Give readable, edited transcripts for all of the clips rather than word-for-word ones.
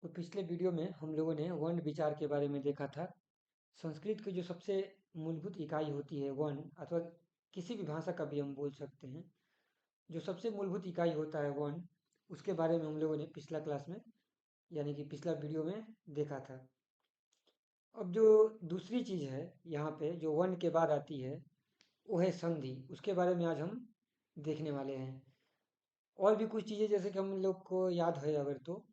तो पिछले वीडियो में हम लोगों ने वर्ण विचार के बारे में देखा था। संस्कृत की जो सबसे मूलभूत इकाई होती है वर्ण, अथवा किसी भी भाषा का भी हम बोल सकते हैं, जो सबसे मूलभूत इकाई होता है वर्ण, उसके बारे में हम लोगों ने पिछला क्लास में यानी कि पिछला वीडियो में देखा था। अब जो दूसरी चीज़ है यहाँ पे जो वर्ण के बाद आती है वो है संधि। उसके बारे में आज हम देखने वाले हैं। और भी कुछ चीज़ें जैसे कि हम लोग को याद है अगर तो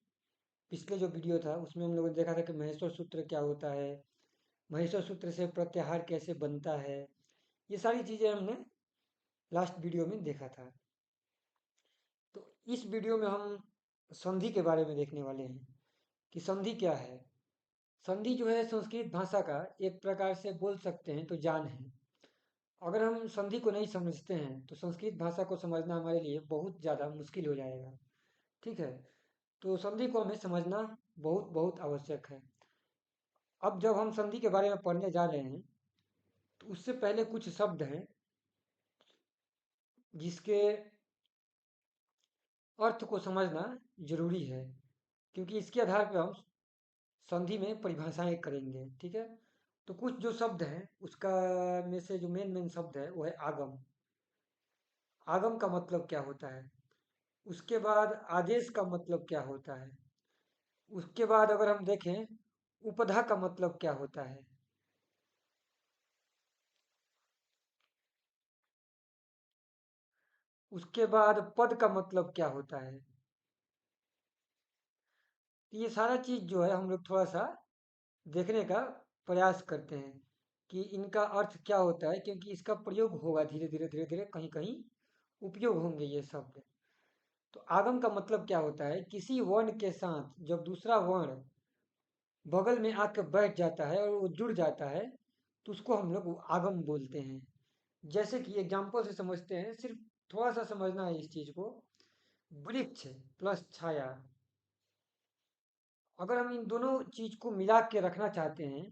पिछले जो वीडियो था उसमें हम लोगों ने देखा था कि महेश्वर सूत्र क्या होता है, महेश्वर सूत्र से प्रत्याहार कैसे बनता है। ये सारी चीज़ें हमने लास्ट वीडियो में देखा था। तो इस वीडियो में हम संधि के बारे में देखने वाले हैं कि संधि क्या है। संधि जो है संस्कृत भाषा का एक प्रकार से बोल सकते हैं तो जान है। अगर हम संधि को नहीं समझते हैं तो संस्कृत भाषा को समझना हमारे लिए बहुत ज़्यादा मुश्किल हो जाएगा। ठीक है, तो संधि को हमें समझना बहुत बहुत आवश्यक है। अब जब हम संधि के बारे में पढ़ने जा रहे हैं तो उससे पहले कुछ शब्द हैं जिसके अर्थ को समझना जरूरी है, क्योंकि इसके आधार पर हम संधि में परिभाषाएं करेंगे। ठीक है, तो कुछ जो शब्द हैं उसका में से जो मेन मेन शब्द है वो है आगम। आगम का मतलब क्या होता है, उसके बाद आदेश का मतलब क्या होता है, उसके बाद अगर हम देखें उपधा का मतलब क्या होता है, उसके बाद पद का मतलब क्या होता है। तो ये सारा चीज जो है हम लोग थोड़ा सा देखने का प्रयास करते हैं कि इनका अर्थ क्या होता है, क्योंकि इसका प्रयोग होगा धीरे धीरे धीरे धीरे, कहीं कहीं उपयोग होंगे ये शब्द। तो आगम का मतलब क्या होता है, किसी वर्ण के साथ जब दूसरा वर्ण बगल में आकर बैठ जाता है और वो जुड़ जाता है तो उसको हम लोग आगम बोलते हैं। जैसे कि एग्जाम्पल से समझते हैं, सिर्फ थोड़ा सा समझना है इस चीज को। वृक्ष प्लस छाया, अगर हम इन दोनों चीज को मिला के रखना चाहते हैं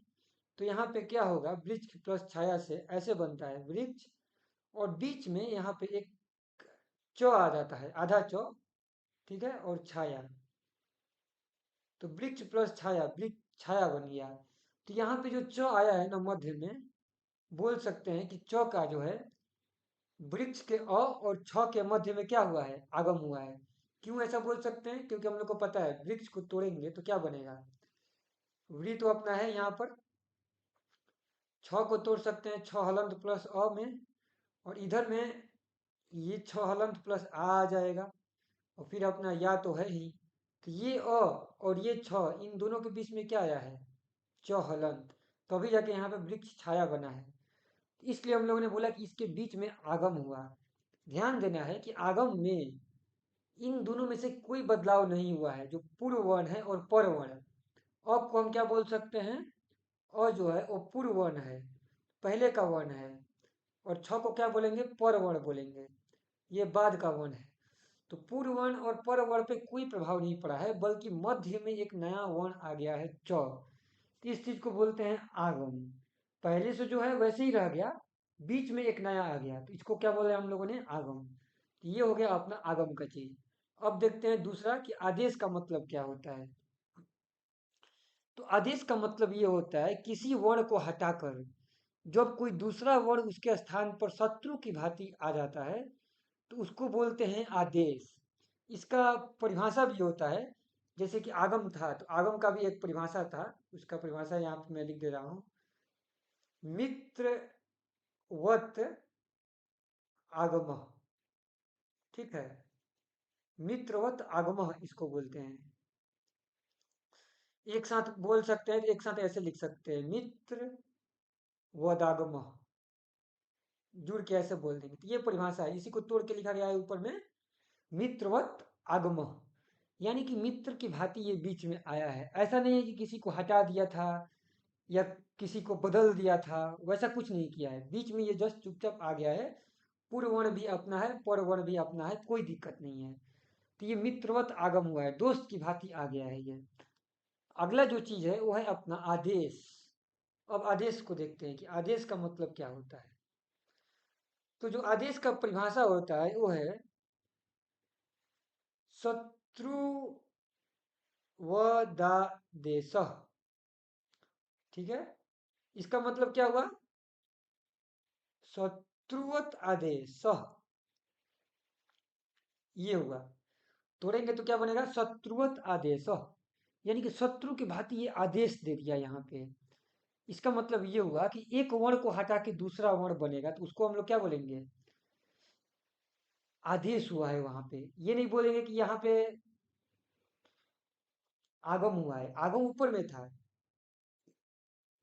तो यहाँ पे क्या होगा, वृक्ष प्लस छाया से ऐसे बनता है वृक्ष, और बीच में यहाँ पे एक च आ जाता है, आधा च। ठीक है, और छाया, तो वृक्ष प्लस छाया, वृक्ष छाया बन गया। तो यहाँ पे जो च आया है ना मध्य में, बोल सकते हैं कि च का जो है वृक्ष के अ और छ के मध्य में क्या हुआ है, आगम हुआ है। क्यों ऐसा बोल सकते हैं, क्योंकि हम लोग को पता है वृक्ष को तोड़ेंगे तो क्या बनेगा, वृ तो अपना है यहाँ पर, छ को तोड़ सकते हैं छ हलंत प्लस अ में, और इधर में ये छ हलंत प्लस आ जाएगा, और फिर अपना या तो है ही। तो ये अ और ये छ, इन दोनों के बीच में क्या आया है, च हलंत, तभी जाके यहाँ पे वृक्ष छाया बना है। इसलिए हम लोगों ने बोला कि इसके बीच में आगम हुआ। ध्यान देना है कि आगम में इन दोनों में से कोई बदलाव नहीं हुआ है, जो पूर्व वर्ण है और पर वर्ण है। अ को हम क्या बोल सकते हैं, अ जो है वो पूर्व वर्ण है, पहले का वर्ण है, और छ को क्या बोलेंगे, पर वर्ण बोलेंगे, ये बाद का वर्ण है। तो पूर्व वर्ण और पर वर्ण पे कोई प्रभाव नहीं पड़ा है, बल्कि मध्य में एक नया वर्ण आ गया है च। तो इस चीज को बोलते हैं आगम। पहले से जो है वैसे ही रह गया, बीच में एक नया आ गया, तो इसको क्या बोले हम लोगों ने, आगम। तो ये हो गया अपना आगम का चीज। अब देखते हैं दूसरा कि आदेश का मतलब क्या होता है। तो आदेश का मतलब ये होता है किसी वर्ण को हटाकर जब कोई दूसरा वर्ण उसके स्थान पर शत्रु की भांति आ जाता है तो उसको बोलते हैं आदेश। इसका परिभाषा भी होता है, जैसे कि आगम था तो आगम का भी एक परिभाषा था, उसका परिभाषा यहाँ पे मैं लिख दे रहा हूँ। मित्रवत आगम, ठीक है, मित्रवत आगम इसको बोलते हैं। एक साथ बोल सकते हैं, एक साथ ऐसे लिख सकते हैं, मित्र वदागम, जुड़ के ऐसे बोल देंगे तो ये परिभाषा है। इसी को तोड़ के लिखा गया है ऊपर में, मित्रवत आगम, यानी कि मित्र की भांति ये बीच में आया है। ऐसा नहीं है कि किसी को हटा दिया था या किसी को बदल दिया था, वैसा कुछ नहीं किया है, बीच में ये जस्ट चुपचाप आ गया है। पूर्व वर्ण भी अपना है, पर वर्ण भी अपना है, कोई दिक्कत नहीं है। तो ये मित्रवत आगम हुआ है, दोस्त की भांति आ गया है ये। अगला जो चीज है वो है अपना आदेश। अब आदेश को देखते हैं कि आदेश का मतलब क्या होता है। तो जो आदेश का परिभाषा होता है वो है शत्रु व दा दे सह। ठीक है, इसका मतलब क्या हुआ? शत्रुवत आदेश सह, ये हुआ। तोड़ेंगे तो क्या बनेगा? शत्रुवत आदेश, यानी कि शत्रु की भांति ये आदेश दे दिया यहाँ पे। इसका मतलब ये हुआ कि एक वर्ण को हटा के दूसरा वर्ण बनेगा, तो उसको हम लोग क्या बोलेंगे? आदेश हुआ है वहां पे। ये नहीं बोलेंगे कि यहाँ पे आगम हुआ है। आगम ऊपर में था,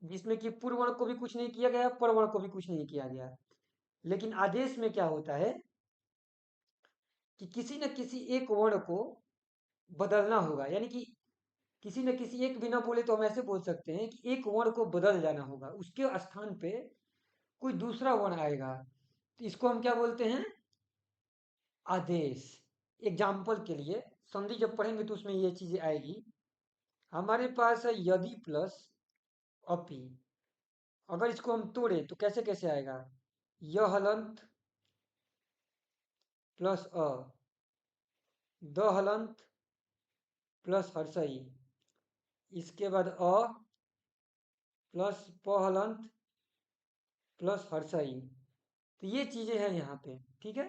जिसमें कि पूर्व वर्ण को भी कुछ नहीं किया गया, पर वर्ण को भी कुछ नहीं किया गया। लेकिन आदेश में क्या होता है कि किसी न किसी एक वर्ण को बदलना होगा, यानी कि किसी न किसी एक बिना बोले तो हम ऐसे बोल सकते हैं कि एक वर्ण को बदल जाना होगा, उसके स्थान पे कोई दूसरा वर्ण आएगा, तो इसको हम क्या बोलते हैं? आदेश। एग्जाम्पल के लिए संधि जब पढ़ेंगे तो उसमें ये चीजें आएगी। हमारे पास है यदि प्लस अपि। अगर इसको हम तोड़े तो कैसे कैसे आएगा? यह हलंत प्लस अ, द हलंत प्लस हर्षई, इसके बाद अ प्लस प हलंत प्लस हर्षई। तो ये चीजें हैं यहाँ पे। ठीक है,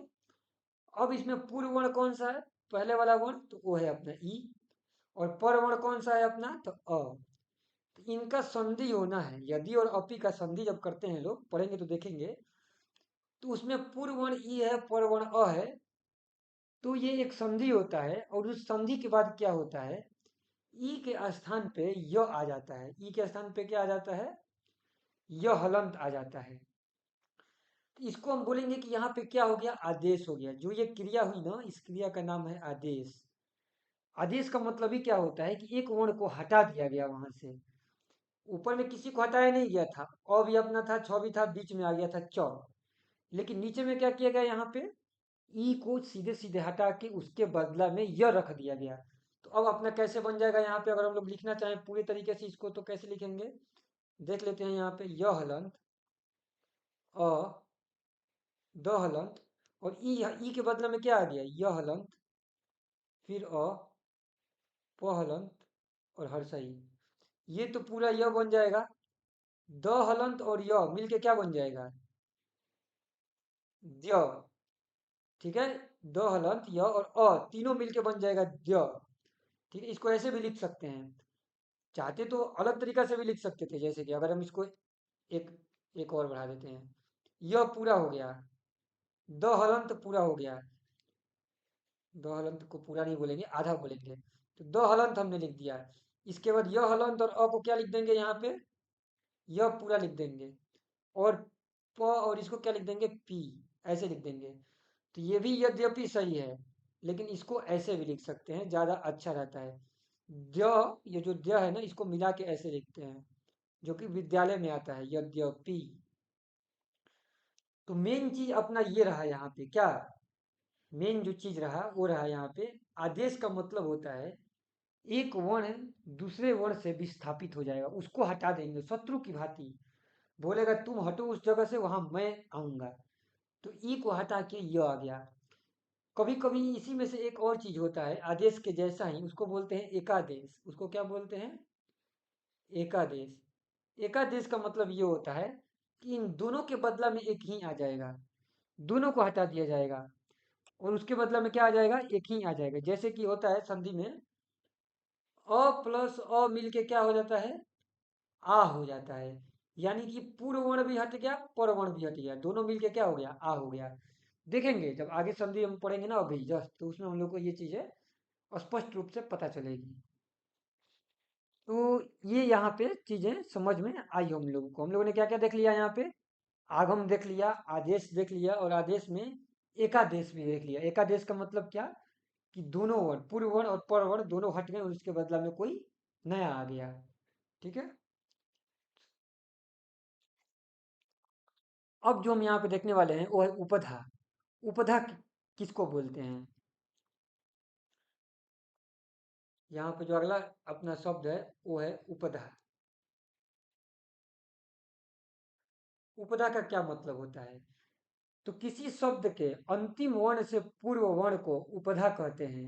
अब इसमें पूर्व वर्ण कौन सा है? पहले वाला वर्ण तो वो है अपना ई, और पर वर्ण कौन सा है अपना? तो अ। तो इनका संधि होना है। यदि और अपि का संधि जब करते हैं, लोग पढ़ेंगे तो देखेंगे, तो उसमें पूर्व वर्ण ई है, पर वर्ण अ है, तो ये एक संधि होता है। और उस संधि के बाद क्या होता है? ई के स्थान पे य आ जाता है। ई के स्थान पे क्या आ जाता है? य हलंत आ जाता है। तो इसको हम बोलेंगे कि यहाँ पे क्या हो गया? आदेश हो गया। जो ये क्रिया हुई ना, इस क्रिया का नाम है आदेश। आदेश का मतलब ही क्या होता है कि एक वर्ण को हटा दिया गया वहां से। ऊपर में किसी को हटाया नहीं गया था, अ भी अपना था, छ भी था, बीच में आ गया था च। लेकिन नीचे में क्या किया गया? यहाँ पे ई को सीधे सीधे हटा के उसके बदला में य रख दिया गया। तो अब अपना कैसे बन जाएगा? यहाँ पे अगर हम लोग लिखना चाहें पूरी तरीके से इसको, तो कैसे लिखेंगे? देख लेते हैं। यहाँ पे य हलंत, अ, द हलंत, और ई के बदले में क्या आ गया? य हलंत, फिर अ, प हलंत और हर्षई। ये तो पूरा य बन जाएगा। द हलंत और य मिलके क्या बन जाएगा? द्य। ठीक है, द हलंत य और अ तीनों मिलके बन जाएगा द्य। ठीक है, इसको ऐसे भी लिख सकते हैं। चाहते तो अलग तरीका से भी लिख सकते थे, जैसे कि अगर हम इसको एक एक और बढ़ा देते हैं, यह पूरा हो गया, द हलंत पूरा हो गया। द हलंत को पूरा नहीं बोलेंगे, आधा बोलेंगे। तो द हलंत हमने लिख दिया। इसके बाद यह हलंत और अ को क्या लिख देंगे? यहाँ पे यह पूरा लिख देंगे, और प और इसको क्या लिख देंगे? पी, ऐसे लिख देंगे। तो ये भी यद्यपि सही है, लेकिन इसको ऐसे भी लिख सकते हैं, ज्यादा अच्छा रहता है। द्य, ये जो द्य है ना, इसको मिला के ऐसे लिखते हैं, जो कि विद्यालय में आता है, यद्यपि। तो मेन चीज अपना ये रहा यहाँ पे, क्या मेन जो चीज रहा वो रहा यहाँ पे। आदेश का मतलब होता है एक वर्ण दूसरे वर्ण से विस्थापित हो जाएगा, उसको हटा देंगे शत्रु की भांति। बोलेगा तुम हटो उस जगह से, वहां मैं आऊंगा। तो ई को हटा के य आ गया। कभी कभी इसी में से एक और चीज होता है आदेश के जैसा ही, उसको बोलते हैं एकादेश। उसको क्या बोलते हैं? एकादेश। एकादेश का मतलब ये होता है कि इन दोनों के बदला में एक ही आ जाएगा, दोनों को हटा दिया जाएगा, और उसके बदला में क्या आ जाएगा? एक ही आ जाएगा। जैसे कि होता है संधि में, अ प्लस अ मिलके क्या हो जाता है? आ हो जाता है। यानी कि पूर्व वर्ण भी हट गया, पर वर्ण भी हट गया, दोनों मिलके क्या हो गया? आ हो गया। देखेंगे जब आगे संधि हम पढ़ेंगे ना अभी जस्ट, तो उसमें हम लोग को ये चीजें स्पष्ट रूप से पता चलेगी। तो ये यहाँ पे चीजें समझ में आई हम लोगों को। हम लोगों ने क्या क्या देख लिया यहाँ पे? आगम देख लिया, आदेश देख लिया, और आदेश में एकादेश भी देख लिया। एकादेश का मतलब क्या? कि दोनों वर्ण, पूर्व वर्ण और पर वर्ण दोनों हट गए और उसके बदला में कोई नया आ गया। ठीक है, अब जो हम यहाँ पे देखने वाले हैं वो है उपधा। उपधा किसको बोलते हैं? यहाँ पे जो अगला अपना शब्द है वो है उपधा। उपधा का क्या मतलब होता है? तो किसी शब्द के अंतिम वर्ण से पूर्व वर्ण को उपधा कहते हैं।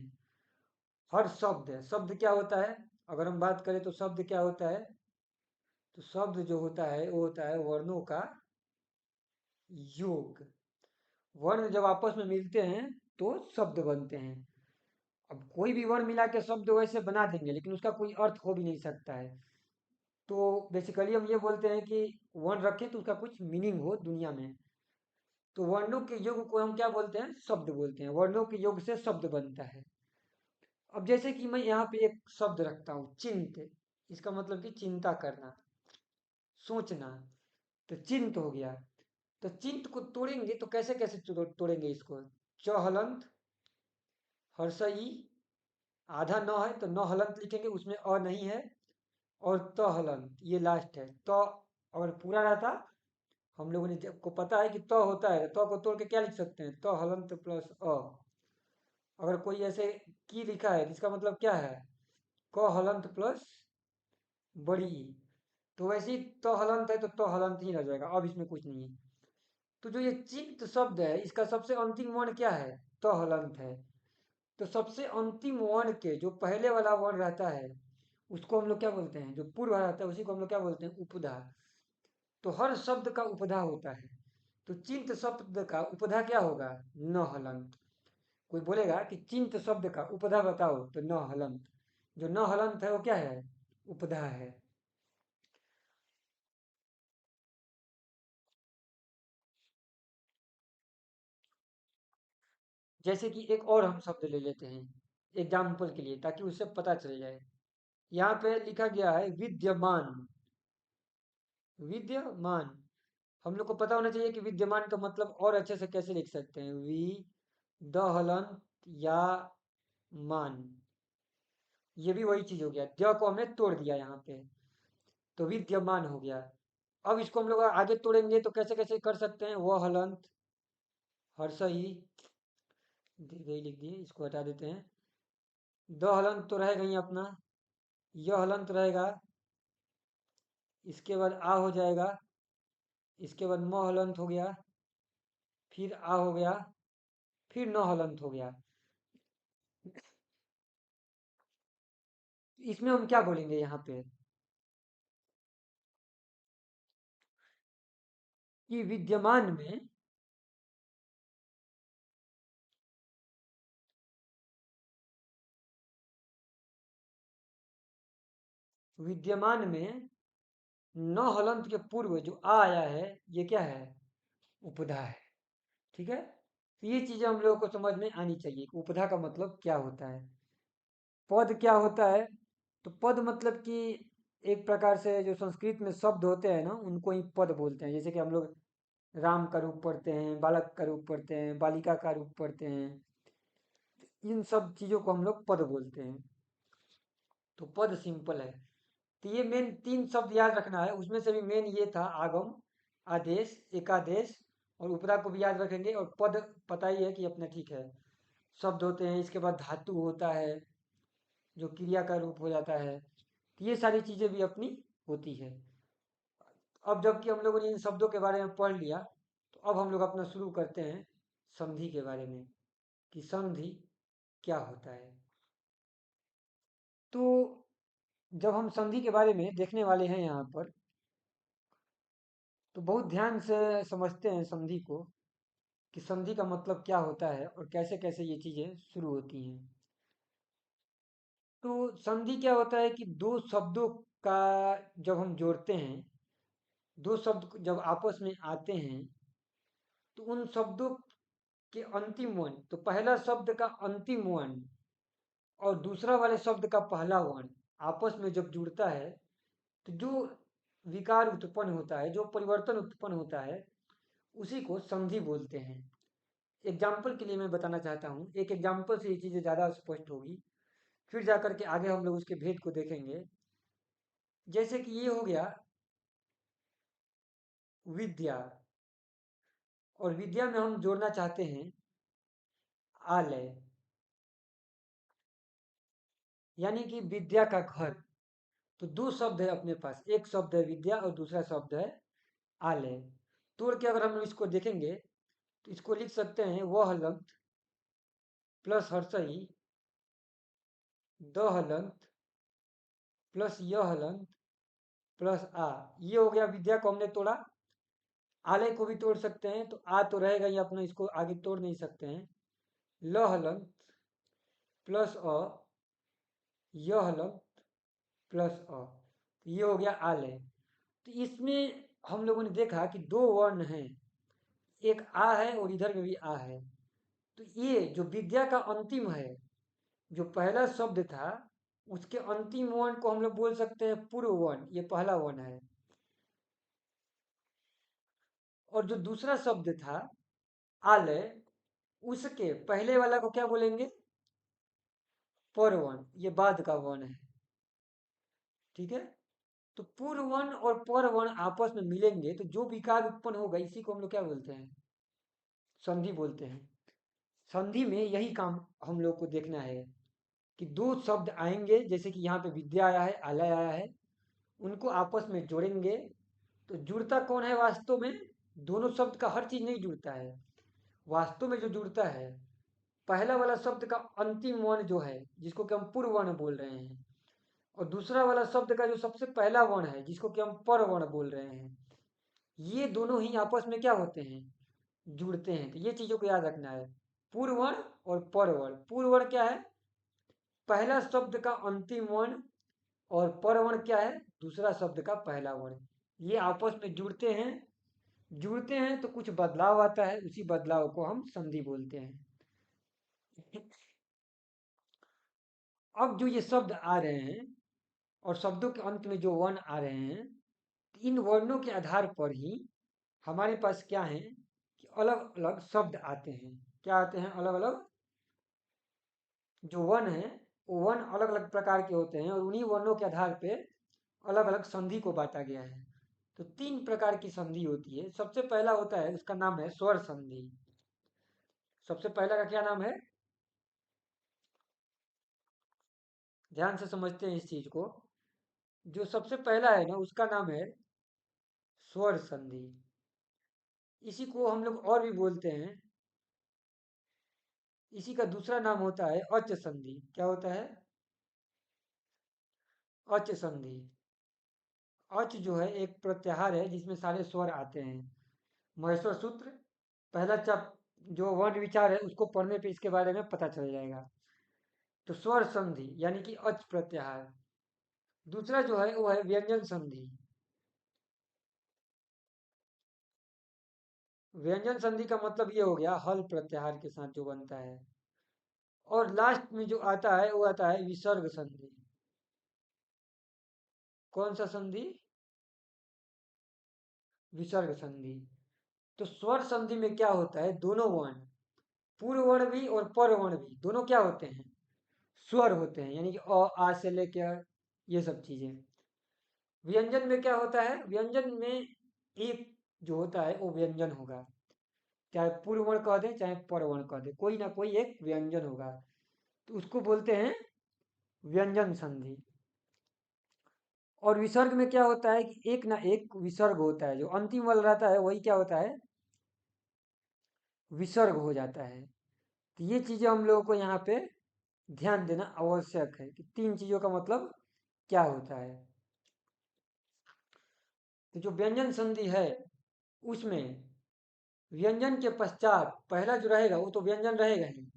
हर शब्द है, शब्द क्या होता है? अगर हम बात करें तो शब्द क्या होता है, तो शब्द जो होता है वो होता है वर्णों का योग। वर्ण जब आपस में मिलते हैं तो शब्द बनते हैं। अब कोई भी वर्ण मिला के शब्द वैसे बना देंगे लेकिन उसका कोई अर्थ हो भी नहीं सकता है। तो बेसिकली हम ये बोलते हैं कि वर्ण रखें तो उसका कुछ मीनिंग हो दुनिया में। तो वर्णों के योग को हम क्या बोलते हैं, शब्द बोलते हैं। वर्णों के योग से शब्द बनता है। अब जैसे कि मैं यहाँ पे एक शब्द रखता हूँ चिंत, इसका मतलब कि चिंता करना, सोचना, तो चिंत हो गया। तो चिंत को तोड़ेंगे तो कैसे कैसे तोड़ेंगे इसको। च हलंत, हर्षई, आधा न है तो न हलंत लिखेंगे, उसमें अ नहीं है, और त हलंत ये लास्ट है। तो अगर पूरा रहता, हम लोगों ने को पता है कि त होता है, तो को तोड़ के क्या लिख सकते हैं, तो हलंत प्लस अ। अगर कोई ऐसे की लिखा है इसका मतलब क्या है, क हलंत प्लस बड़ी ई। तो वैसे ही तो हलंत है तो हलंत ही रह जाएगा, अब इसमें कुछ नहीं है। तो जो ये चित्त शब्द है इसका सबसे अंतिम वर्ण क्या है, तो हलंत है। तो सबसे अंतिम वर्ण के जो पहले वाला वर्ण रहता है उसको हम लोग क्या बोलते हैं, जो पूर्व रहता है उसी को हम लोग क्या बोलते हैं, उपधा। तो हर शब्द का उपधा होता है। तो चिंत शब्द का उपधा क्या होगा, न हलंत। कोई बोलेगा कि चिंत शब्द का उपधा बताओ तो न हलंत। जो न हलंत है वो क्या है, उपधा है। जैसे कि एक और हम शब्द ले लेते हैं एग्जाम्पल के लिए ताकि उससे पता चल जाए। यहाँ पे लिखा गया है विद्यमान। विद्यमान, हम लोग को पता होना चाहिए कि विद्यमान का मतलब और अच्छे से कैसे लिख सकते हैं, वि द हलन या मान। ये भी वही चीज हो गया, द को हमने तोड़ दिया यहाँ पे, तो विद्यमान हो गया। अब इसको हम लोग आगे तोड़ेंगे तो कैसे कैसे कर सकते हैं, वह हलंत, हर्ष ही, यही लिख दिए, इसको हटा देते हैं। द हलंत तो रहेगा ही अपना, यह हलंत रहेगा, इसके बाद आ हो जाएगा, इसके बाद म हलंत हो गया, फिर आ हो गया, फिर न हलंत हो गया। इसमें हम क्या बोलेंगे यहाँ पे, कि विद्यमान में, विद्यमान में न हलंत के पूर्व जो आ आया है ये क्या है, उपधा है। ठीक है, तो ये चीजें हम लोगों को समझ में आनी चाहिए कि उपधा का मतलब क्या होता है। पद क्या होता है, तो पद मतलब कि एक प्रकार से जो संस्कृत में शब्द होते हैं ना उनको ही पद बोलते हैं। जैसे कि हम लोग राम का रूप पढ़ते हैं, बालक का रूप पढ़ते हैं, बालिका का रूप पढ़ते हैं, इन सब चीजों को हम लोग पद बोलते हैं। तो पद सिंपल है। तो ये मेन तीन शब्द याद रखना है, उसमें से भी मेन ये था आगम, आदेश, एकादेश, और उपदा को भी याद रखेंगे। और पद पता ही है कि अपना ठीक है, शब्द होते हैं, इसके बाद धातु होता है जो क्रिया का रूप हो जाता है। तो ये सारी चीजें भी अपनी होती है। अब जबकि हम लोगों ने इन शब्दों के बारे में पढ़ लिया, तो अब हम लोग अपना शुरू करते हैं संधि के बारे में, कि संधि क्या होता है। तो जब हम संधि के बारे में देखने वाले हैं यहाँ पर, तो बहुत ध्यान से समझते हैं संधि को, कि संधि का मतलब क्या होता है और कैसे कैसे ये चीजें शुरू होती हैं। तो संधि क्या होता है कि दो शब्दों का जब हम जोड़ते हैं, दो शब्द जब आपस में आते हैं, तो उन शब्दों के अंतिम वर्ण, तो पहला शब्द का अंतिम वर्ण और दूसरा वाले शब्द का पहला वर्ण आपस में जब जुड़ता है, तो जो विकार उत्पन्न होता है, जो परिवर्तन उत्पन्न होता है, उसी को संधि बोलते हैं। एग्जाम्पल के लिए मैं बताना चाहता हूँ, एक एग्जाम्पल से ये चीज़ें ज़्यादा स्पष्ट होगी, फिर जाकर के आगे हम लोग उसके भेद को देखेंगे। जैसे कि ये हो गया विद्या, और विद्या में हम जोड़ना चाहते हैं आलय, यानी कि विद्या का घर। तो दो शब्द है अपने पास, एक शब्द है विद्या और दूसरा शब्द है आलय। तोड़ के अगर हम इसको देखेंगे तो इसको लिख सकते हैं वह हलंत प्लस हर्षई, द हलंत प्लस यह हलंत प्लस आ, ये हो गया। विद्या को हमने तोड़ा। आलय को भी तोड़ सकते हैं, तो आ तो रहेगा ये अपना, इसको आगे तोड़ नहीं सकते हैं। ल हलंत प्लस अ, य हलंत प्लस अ, तो ये हो गया आलय। तो इसमें हम लोगों ने देखा कि दो वर्ण हैं, एक आ है और इधर में भी आ है। तो ये जो विद्या का अंतिम है, जो पहला शब्द था, उसके अंतिम वर्ण को हम लोग बोल सकते हैं पूर्व वर्ण, ये पहला वर्ण है। और जो दूसरा शब्द था आलय, उसके पहले वाला को क्या बोलेंगे? पर वर्ण, ये बाद का वर्ण है। ठीक है। तो पूर्व वर्ण और पर वर्ण आपस में मिलेंगे तो जो विकार उत्पन्न होगा, इसी को हम लोग क्या बोलते हैं? संधि बोलते हैं। संधि में यही काम हम लोग को देखना है कि दो शब्द आएंगे, जैसे कि यहाँ पे विद्या आया है, आलय आया है, उनको आपस में जोड़ेंगे। तो जुड़ता कौन है वास्तव में? दोनों शब्द का हर चीज नहीं जुड़ता है। वास्तव में जो जुड़ता है, पहला वाला शब्द का अंतिम वर्ण जो है, जिसको कि हम पूर्व वर्ण बोल रहे हैं, और दूसरा वाला शब्द का जो सबसे पहला वर्ण है, जिसको कि हम पर वर्ण बोल रहे हैं, ये दोनों ही आपस में क्या होते हैं? जुड़ते हैं। तो ये चीजों को याद रखना है, पूर्व वर्ण और पर वर्ण। पूर्व वर्ण क्या है? पहला शब्द का अंतिम वर्ण। और पर वर्ण क्या है? दूसरा शब्द का पहला वर्ण। ये आपस में जुड़ते हैं। जुड़ते हैं तो कुछ बदलाव आता है, उसी बदलाव को हम संधि बोलते हैं। अब जो ये शब्द आ रहे हैं और शब्दों के अंत में जो वर्ण आ रहे हैं, इन वर्णों के आधार पर ही हमारे पास क्या है कि अलग अलग शब्द आते हैं। क्या आते हैं? अलग अलग जो वर्ण है, वो वर्ण अलग अलग प्रकार के होते हैं, और उन्हीं वर्णों के आधार पे अलग अलग संधि को बांटा गया है। तो तीन प्रकार की संधि होती है। सबसे पहला होता है, उसका नाम है स्वर संधि। सबसे पहला का क्या नाम है? ध्यान से समझते हैं इस चीज को। जो सबसे पहला है ना, उसका नाम है स्वर संधि। इसी को हम लोग और भी बोलते हैं। इसी का दूसरा नाम होता है अच संधि। क्या होता है? अच संधि। अच जो है एक प्रत्याहार है जिसमें सारे स्वर आते हैं। महेश्वर सूत्र पहला चप जो वर्ण विचार है, उसको पढ़ने पे इसके बारे में पता चल जाएगा। तो स्वर संधि यानी कि अच प्रत्याहार। दूसरा जो है वो है व्यंजन संधि। व्यंजन संधि का मतलब ये हो गया हल प्रत्याहार के साथ जो बनता है। और लास्ट में जो आता है वो आता है विसर्ग संधि। कौन सा संधि? विसर्ग संधि। तो स्वर संधि में क्या होता है? दोनों वर्ण, पूर्व वर्ण भी और पर वर्ण भी, दोनों क्या होते हैं? स्वर होते हैं, यानी कि अ आ से लेकर ये सब चीजें। व्यंजन में क्या होता है? व्यंजन में एक जो होता है वो व्यंजन होगा, चाहे पूर्व वर्ण कह दे चाहे पर वर्ण कह दे, कोई ना कोई एक व्यंजन होगा। तो उसको बोलते हैं व्यंजन संधि। और विसर्ग में क्या होता है कि एक ना एक विसर्ग होता है, जो अंतिम वाला रहता है वही क्या होता है? विसर्ग हो जाता है। तो ये चीजें हम लोगों को यहाँ पे ध्यान देना आवश्यक है कि तीन चीजों का मतलब क्या होता है। तो जो व्यंजन संधि है, उसमें व्यंजन के पश्चात पहला जो रहेगा वो तो व्यंजन रहेगा ही,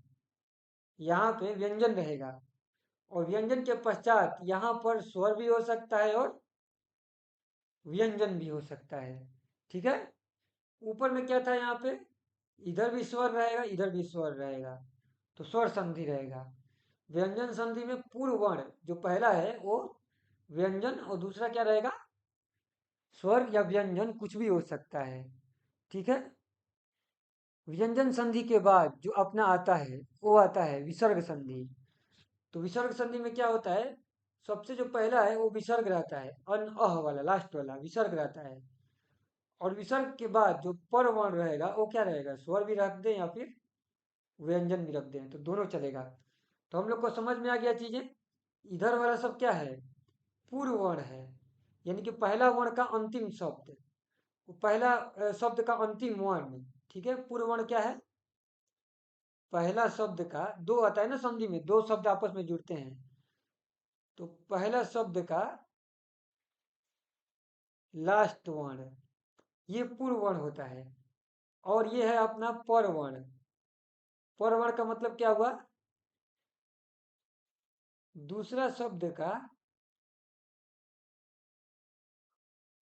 यहाँ पे व्यंजन रहेगा। और व्यंजन के पश्चात यहाँ पर स्वर भी हो सकता है और व्यंजन भी हो सकता है। ठीक है। ऊपर में क्या था यहाँ पे? इधर भी स्वर रहेगा, इधर भी स्वर रहेगा, तो स्वर संधि रहेगा। व्यंजन संधि में पूर्व वर्ण जो पहला है वो व्यंजन, और दूसरा क्या रहेगा? स्वर या व्यंजन, कुछ भी हो सकता है। ठीक है। व्यंजन संधि के बाद जो अपना आता है वो आता है विसर्ग संधि। तो विसर्ग संधि में क्या होता है? सबसे जो पहला है वो विसर्ग रहता है, अन अह वाला लास्ट वाला विसर्ग रहता है। और विसर्ग के बाद जो पर वर्ण रहेगा वो क्या रहेगा? स्वर भी रख दें या फिर व्यंजन भी रख दें, तो दोनों चलेगा। तो हम लोग को समझ में आ गया चीजें। इधर वाला सब क्या है? पूर्व वर्ण है, यानी कि पहला वर्ण का अंतिम शब्द, वो पहला शब्द का अंतिम वर्ण। ठीक है। पूर्व वर्ण क्या है? पहला शब्द का दो आता है ना संधि में, दो शब्द आपस में जुड़ते हैं, तो पहला शब्द का लास्ट वर्ण ये पूर्व वर्ण होता है, और ये है अपना पर वर्ण। पर वर्ण का मतलब क्या हुआ? दूसरा शब्द का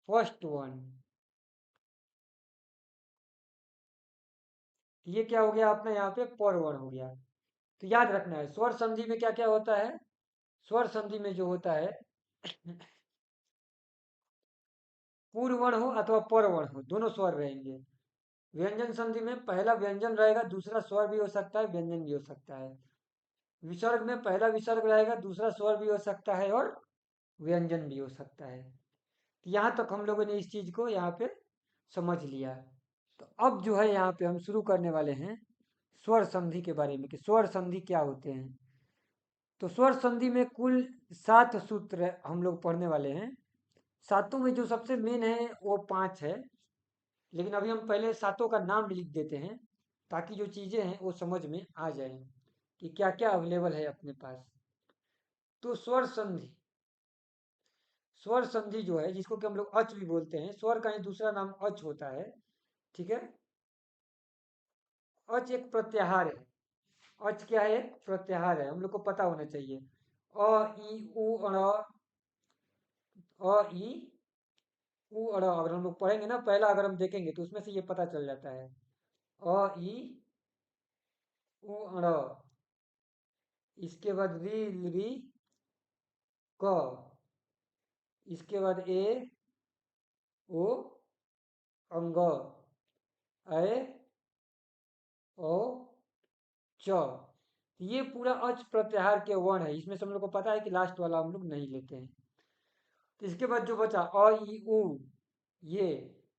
फर्स्ट वर्ण। ये क्या हो गया अपना यहाँ पे पर वर्ण हो गया। तो याद रखना है स्वर संधि में क्या क्या होता है। स्वर संधि में जो होता है पूर्व वर्ण हो अथवा पर वर्ण हो, दोनों स्वर रहेंगे। व्यंजन संधि में पहला व्यंजन रहेगा, दूसरा स्वर भी हो सकता है, व्यंजन भी हो सकता है। विसर्ग में पहला विसर्ग रहेगा, दूसरा स्वर भी हो सकता है और व्यंजन भी हो सकता है। यहाँ तक हम लोगों ने इस चीज को यहाँ पे समझ लिया। तो अब जो है यहाँ पे हम शुरू करने वाले हैं स्वर संधि के बारे में कि स्वर संधि क्या होते हैं। तो स्वर संधि में कुल 7 सूत्र हम लोग पढ़ने वाले हैं। सातों में जो सबसे मेन है वो 5 है, लेकिन अभी हम पहले सातों का नाम लिख देते हैं ताकि जो चीजें हैं वो समझ में आ जाए कि क्या क्या अवेलेबल है अपने पास। तो स्वर संधि, स्वर संधि जो है जिसको कि हम लोग अच भी बोलते हैं, स्वर का ही दूसरा नाम अच होता है। ठीक है। अच एक प्रत्याहार है। अच क्या है? एक प्रत्याहार है, हम लोग को पता होना चाहिए। अ ई उ अ ई उ अगर हम लोग पढ़ेंगे ना पहला, अगर हम देखेंगे तो उसमें से ये पता चल जाता है। अ ई उ इसके बाद री री क, इसके बाद ए ओ अंग, ए ओ च। ये पूरा अच प्रत्याहार के वर्ण है, इसमें से हम लोग को पता है कि लास्ट वाला हम लोग नहीं लेते हैं। तो इसके बाद जो बचा अ ई उ, ये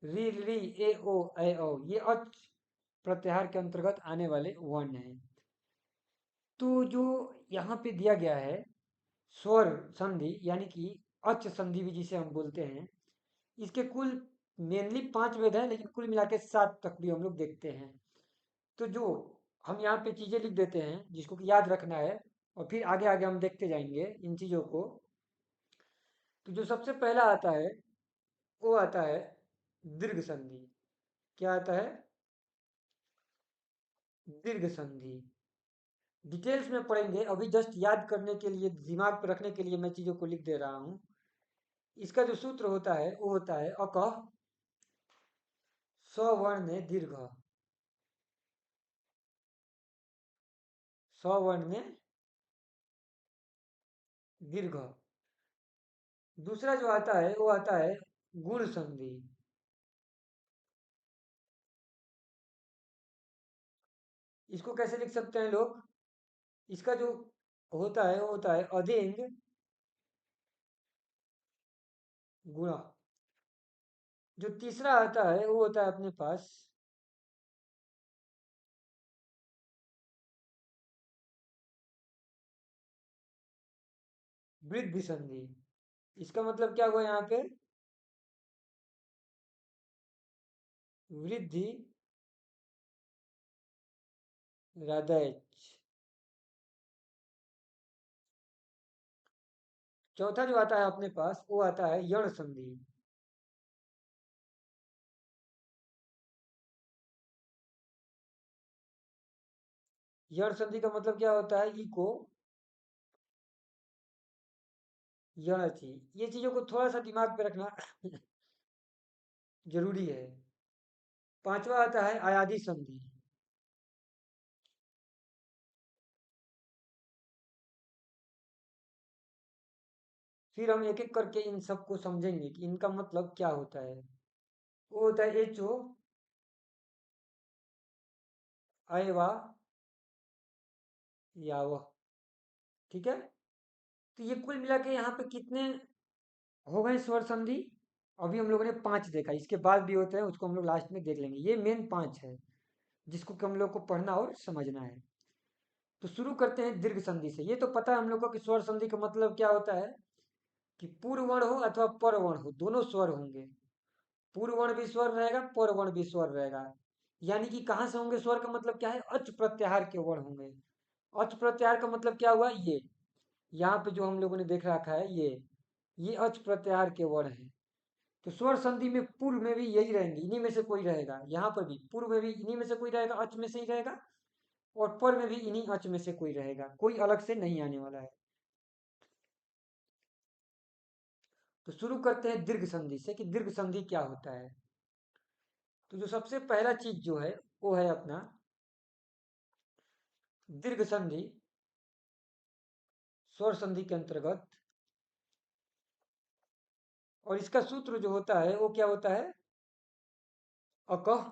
री री ए ओ ये अच प्रत्याहार के अंतर्गत आने वाले वर्ण हैं। तो जो यहाँ पे दिया गया है स्वर संधि यानी कि अच संधि भी जिसे हम बोलते हैं, इसके कुल मेनली 5 वेद हैं, लेकिन कुल मिला के 7 तक भी हम लोग देखते हैं। तो जो हम यहाँ पे चीजें लिख देते हैं जिसको कि याद रखना है, और फिर आगे आगे हम देखते जाएंगे इन चीजों को। तो जो सबसे पहला आता है वो आता है दीर्घ संधि। क्या आता है? दीर्घ संधि। डिटेल्स में पढ़ेंगे, अभी जस्ट याद करने के लिए, दिमाग पर रखने के लिए मैं चीजों को लिख दे रहा हूँ। इसका जो सूत्र होता है वो होता है अक सवर्ण में दीर्घ, सवर्ण में दीर्घ। दूसरा जो आता है वो आता है गुण संधि। इसको कैसे लिख सकते हैं लोग? इसका जो होता है वो होता है अधिंग गुणा। जो तीसरा आता है वो होता है अपने पास वृद्धि संधि। इसका मतलब क्या हुआ यहाँ पे? वृद्धि हृदय। चौथा जो आता है अपने पास वो आता है यण संधि। यण संधि का मतलब क्या होता है? इको यण ची। ये चीजों को थोड़ा सा दिमाग पे रखना जरूरी है। पांचवा आता है आयादी संधि। फिर हम एक एक करके इन सबको समझेंगे कि इनका मतलब क्या होता है। वो होता है एच ओ अयवा याव। ठीक है। तो ये कुल मिला के यहाँ पे कितने हो गए स्वर संधि? अभी हम लोगों ने 5 देखा, इसके बाद भी होते हैं उसको हम लोग लास्ट में देख लेंगे। ये मेन 5 है जिसको कि हम लोग को पढ़ना और समझना है। तो शुरू करते हैं दीर्घ संधि से। ये तो पता है हम लोग को कि स्वर संधि का मतलब क्या होता है कि पूर्व वर्ण हो अथवा पर वर्ण हो, दोनों स्वर होंगे। पूर्व वर्ण भी स्वर रहेगा, पर वर्ण भी स्वर रहेगा। यानी कि कहाँ से होंगे स्वर का मतलब क्या है? अच प्रत्याहार के वर्ण होंगे। अच प्रत्याहार का मतलब क्या हुआ? ये यहाँ पे जो हम लोगों ने देख रखा है ये अच प्रत्याहार के वर्ण हैं। तो स्वर संधि में पूर्व में भी यही रहेंगे, इन्हीं में से कोई रहेगा। यहाँ पर भी पूर्व में भी इन्हीं में से कोई रहेगा, अच में से ही रहेगा, और पर में भी इन्हीं अच में से कोई रहेगा, कोई अलग से नहीं आने वाला है। तो शुरू करते हैं दीर्घ संधि से कि दीर्घ संधि क्या होता है। तो जो सबसे पहला चीज जो है वो है अपना दीर्घ संधि। स्वर संधि के अंतर्गत, और इसका सूत्र जो होता है वो क्या होता है, अकह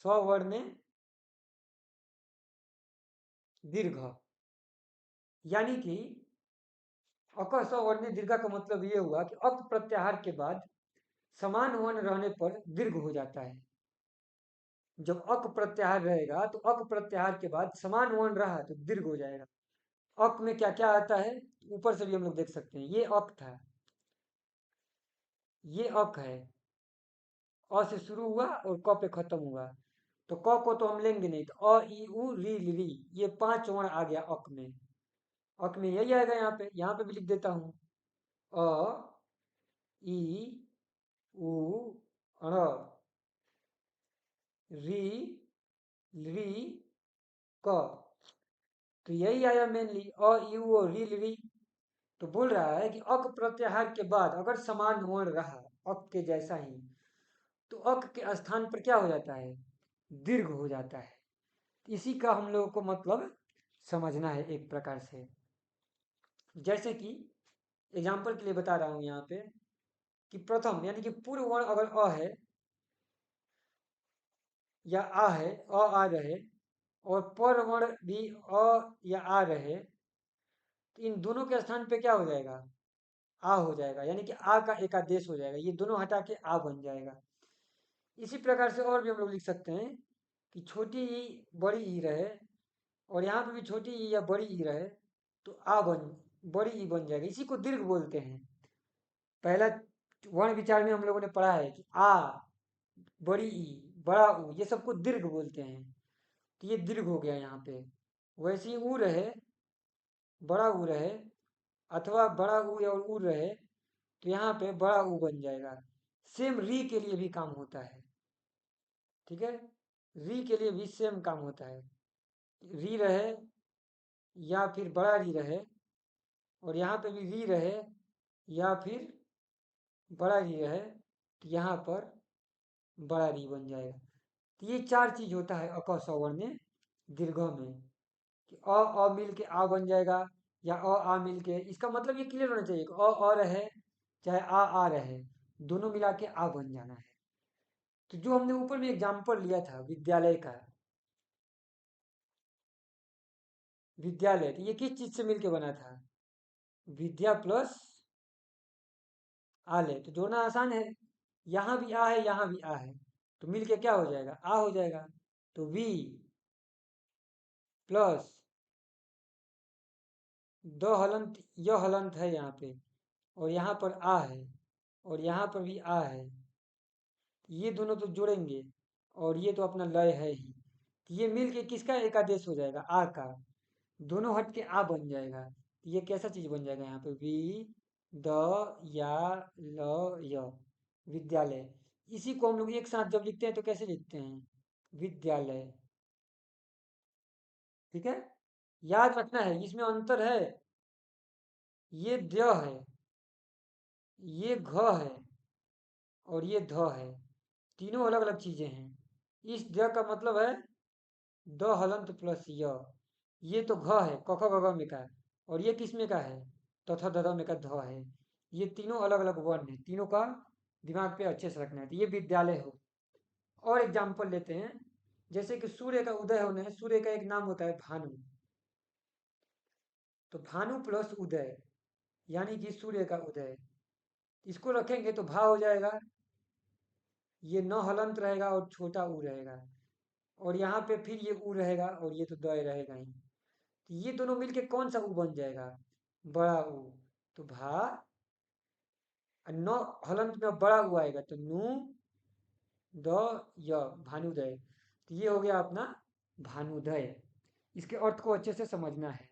स्वर्ण में दीर्घ। यानी कि अकह स्वर्ण दीर्घ का मतलब ये हुआ कि अक प्रत्याहार के बाद समान वर्ण रहने पर दीर्घ हो जाता है। जब अक प्रत्याहार रहेगा तो अक प्रत्याहार के बाद समान वर्ण रहा तो दीर्घ हो जाएगा। अक में क्या क्या आता है, ऊपर से भी हम लोग देख सकते हैं। ये अक था, ये अक है, अ से शुरू हुआ और क पे खत्म हुआ। तो क को तो हम लेंगे नहीं, तो अ ई उ री ली, ये 5 वर्ण आ गया अक में। अक में यही आएगा, यहाँ पे भी लिख देता हूं, अ ई उ ण री ली क। तो यही आया मेनली, अ ई उ और री। तो बोल रहा है कि अक प्रत्याहार के बाद अगर समान वर्ण रहा अक के जैसा ही, तो अक के स्थान पर क्या हो जाता है, दीर्घ हो जाता है। इसी का हम लोगों को मतलब समझना है एक प्रकार से। जैसे कि एग्जाम्पल के लिए बता रहा हूं यहाँ पे कि प्रथम यानी कि पूर्व वर्ण अगर अ है या आ है, अ आ रहे, और पर वर्ण भी अ या आ रहे, तो इन दोनों के स्थान पे क्या हो जाएगा, आ हो जाएगा। यानी कि आ का एक आदेश हो जाएगा, ये दोनों हटा के आ बन जाएगा। इसी प्रकार से और भी हम लोग लिख सकते हैं कि छोटी ई बड़ी ई रहे, और यहाँ पे भी छोटी ई या बड़ी ई रहे, तो आ बन बड़ी ई बन जाएगा। इसी को दीर्घ बोलते हैं। पहला वर्ण विचार में हम लोगों ने पढ़ा है कि आ, बड़ी ई, बड़ा ऊ, ये सबको दीर्घ बोलते हैं। तो ये दीर्घ हो गया यहाँ पे। वैसे ही ऊ रहे, बड़ा ऊ रहे, अथवा बड़ा ऊ या ऊ रहे, तो यहाँ पे बड़ा ऊ बन जाएगा। सेम री के लिए भी काम होता है, ठीक है। री के लिए भी सेम काम होता है। री रहे या फिर बड़ा री रहे, और यहाँ पे भी री रहे या फिर बड़ा री रहे, तो यहाँ पर बड़ा री बन जाएगा। तो ये 4 चीज होता है अक स्वर्ण में दीर्घ में, कि अ मिल के आ बन जाएगा, या आ मिल के, इसका मतलब ये क्लियर होना चाहिए कि अ रहे चाहे आ रहे, दोनों मिला के आ बन जाना है। तो जो हमने ऊपर में एग्जाम्पल लिया था विद्यालय का, विद्यालय, तो ये किस चीज से मिलके बना था, विद्या प्लस आलय। तो जोड़ना आसान है, यहाँ भी आ है, यहाँ भी आ है, तो मिलके क्या हो जाएगा, आ हो जाएगा। तो वी प्लस द हलंत, यह हलंत है यहाँ पे, और यहाँ पर आ है, और यहाँ पर भी आ है, ये दोनों तो जोड़ेंगे, और ये तो अपना लय है ही, तो ये मिल के किसका एक आदेश हो जाएगा, आ का। दोनों हट के आ बन जाएगा। ये कैसा चीज बन जाएगा यहाँ पे, वी द या ल य, विद्यालय। इसी को हम लोग एक साथ जब लिखते हैं तो कैसे लिखते हैं, विद्यालय, ठीक है। याद रखना है इसमें अंतर है, ये द है, ये घ है, और ये ध है, तीनों अलग अलग चीजें हैं। इस द का मतलब है द हलंत प्लस य, ये तो घ है, क ख ग घ में का, और ये किस में का है, तथा ददा में का ध है। ये तीनों अलग अलग वर्ण है, तीनों का दिमाग पे अच्छे से रखना है। तो ये विद्यालय हो। और एग्जाम्पल लेते हैं, जैसे कि सूर्य का उदय होने, सूर्य का एक नाम होता है भानु, तो भानु प्लस उदय यानी कि सूर्य का उदय, इसको रखेंगे तो भा हो जाएगा, ये न हलंत रहेगा और छोटा ऊ रहेगा, और यहाँ पे फिर ये ऊ रहेगा, और ये तो दय रहेगा ही। तो ये दोनों मिलके कौन सा ऊ बन जाएगा, बड़ा ऊ। तो भा, न हलंत में बड़ा ऊ आएगा, तो नू द य, भानुदय। तो ये हो गया अपना भानुदय। इसके अर्थ को अच्छे से समझना है।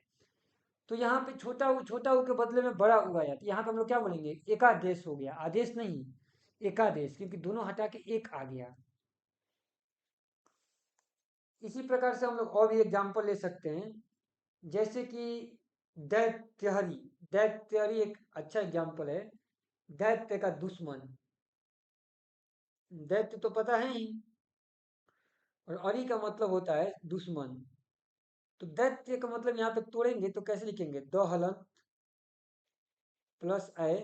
तो यहाँ पे छोटा ऊ के बदले में बड़ा ऊ आ जाता है। यहाँ पे हम लोग क्या बोलेंगे, एकादेश हो गया, आदेश नहीं, एकादेश, क्योंकि दोनों हटा के एक आ गया। इसी प्रकार से हम लोग और भी एग्जाम्पल ले सकते हैं, जैसे कि दैत्यहरी। दैत्यहरी एक अच्छा एग्जाम्पल है। दैत्य का दुश्मन, दैत्य तो पता है ही, और अरी का मतलब होता है दुश्मन। तो दैत्य का मतलब यहाँ पे तोड़ेंगे तो कैसे लिखेंगे, द हलन प्लस ए,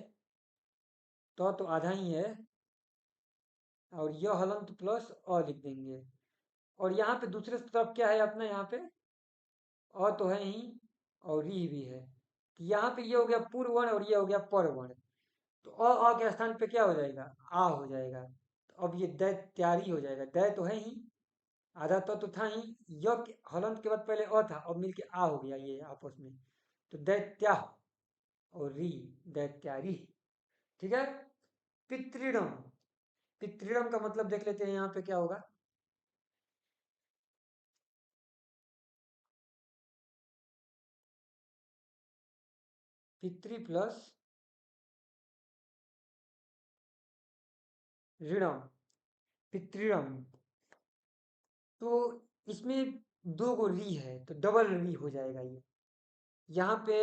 तो आधा ही है, और यह हलंत प्लस अ लिख देंगे। और यहाँ पे दूसरे तरफ क्या है अपना, यहाँ पे अ तो है ही और री भी है। तो यहाँ पे ये हो गया पूर्व वर्ण और ये हो गया पर वर्ण। तो अ के स्थान पे क्या हो जाएगा, आ हो जाएगा। तो अब ये दैत्यारी हो जाएगा। दै तो है ही, आधा तो था ही, हलंत के बाद पहले अ था, अब मिलके आ हो गया ये आपस में। तो दैत्या और री, दैत्यारी। ठीक है। पितृणम, पितृणम का मतलब देख लेते हैं यहाँ पे क्या होगा। पितृ प्लस ऋणम, पितृणम। तो इसमें दो गो री है तो डबल री हो जाएगा ये। यहाँ पे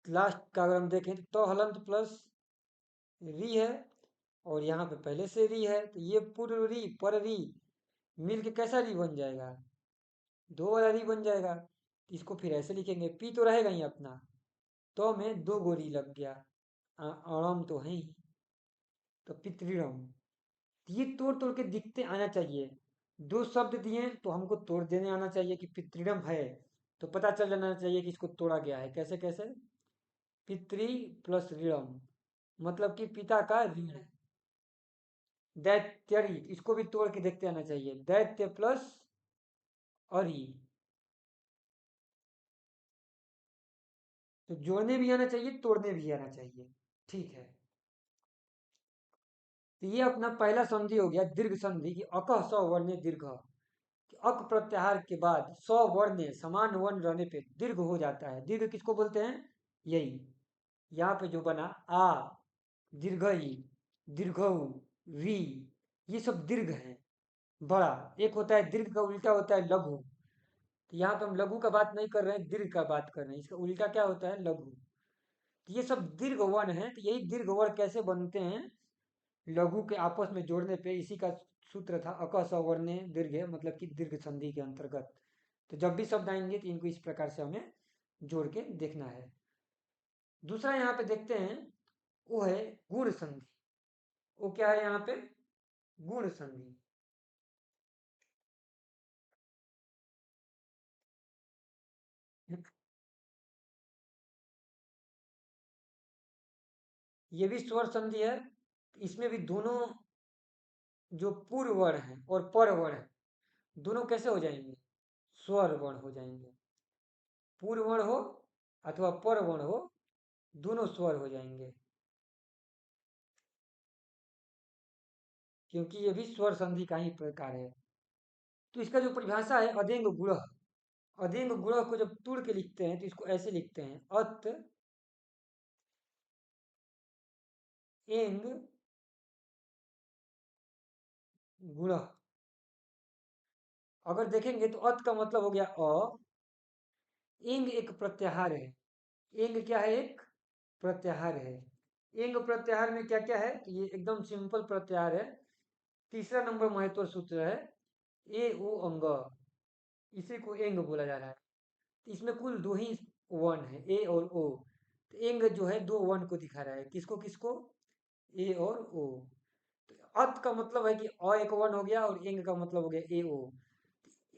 लास्ट का अगर हम देखें तो हलंत प्लस री है, और यहाँ पे पहले से री है, तो ये पूर्व री पर री मिल के कैसा री बन जाएगा, दो वाला री बन जाएगा। तो इसको फिर ऐसे लिखेंगे, पी तो रहेगा ही अपना, तो में दो गोरी लग गया, अणम तो है ही, तो पितृणम। ये तोड़ तोड़ के दिखते आना चाहिए। दो शब्द दिए तो हमको तोड़ देने आना चाहिए कि पितृणम है, तो पता चल जाना चाहिए कि इसको तोड़ा गया है। कैसे कैसे, पितृ प्लस ऋणम, मतलब कि पिता का ऋण। दैत्यरी, इसको भी तोड़ के देखते आना चाहिए, दैत्य प्लस अरी। तो जोड़ने भी आना चाहिए, तोड़ने भी आना चाहिए। ठीक है। तो ये अपना पहला संधि हो गया, दीर्घ संधि की अकह स वर्ण दीर्घ। अक प्रत्याहार के बाद स वर्ण समान वर्ण रहने पे दीर्घ हो जाता है। दीर्घ किसको बोलते हैं, यही यहाँ पे जो बना आ, दीर्घ ई, दीर्घ ऊ, री, ये सब दीर्घ है बड़ा। एक होता है दीर्घ का उल्टा होता है लघु। तो यहाँ पे हम लघु का बात नहीं कर रहे हैं, दीर्घ का बात कर रहे हैं। इसका उल्टा क्या होता है, लघु। तो ये सब दीर्घ वर्ण है। तो यही दीर्घ वर्ण कैसे बनते हैं, लघु के आपस में जोड़ने पे, इसी का सूत्र था अक सवर्ण दीर्घ, मतलब कि दीर्घ संधि के अंतर्गत। तो जब भी शब्द आएंगे तो इनको इस प्रकार से हमें जोड़ के देखना है। दूसरा यहाँ पे देखते हैं, वो है गुण संधि। वो क्या है यहाँ पे, गुण संधि। ये भी स्वर संधि है। इसमें भी दोनों जो पूर्व वर्ण है और पर वर्ण है, दोनों कैसे हो जाएंगे, स्वर वर्ण हो जाएंगे। पूर्व वर्ण हो अथवा पर वर्ण हो, दोनों स्वर हो जाएंगे, क्योंकि ये भी स्वर संधि का ही प्रकार है। तो इसका जो परिभाषा है, अदेंग गुण। अदेंग गुण को जब तोड़ के लिखते हैं तो इसको ऐसे लिखते हैं, अत एंग गुण। अगर देखेंगे तो अत का मतलब हो गया अ, एंग एक प्रत्याहार है। एंग क्या है, एक प्रत्याहार है। एंग प्रत्याहार में क्या क्या है, तो ये एकदम सिंपल प्रत्याहार है। तीसरा नंबर महत्व सूत्र है, ए ओ अंग, इसी को एंग बोला जा रहा है। तो इसमें कुल दो ही वर्ण है, ए और ओ। तो एंग जो है दो वर्ण को दिखा रहा है, किसको किसको, ए और ओ। तो अत का मतलब है कि अ एक वर्ण हो गया, और एंग का मतलब हो गया ए ओ।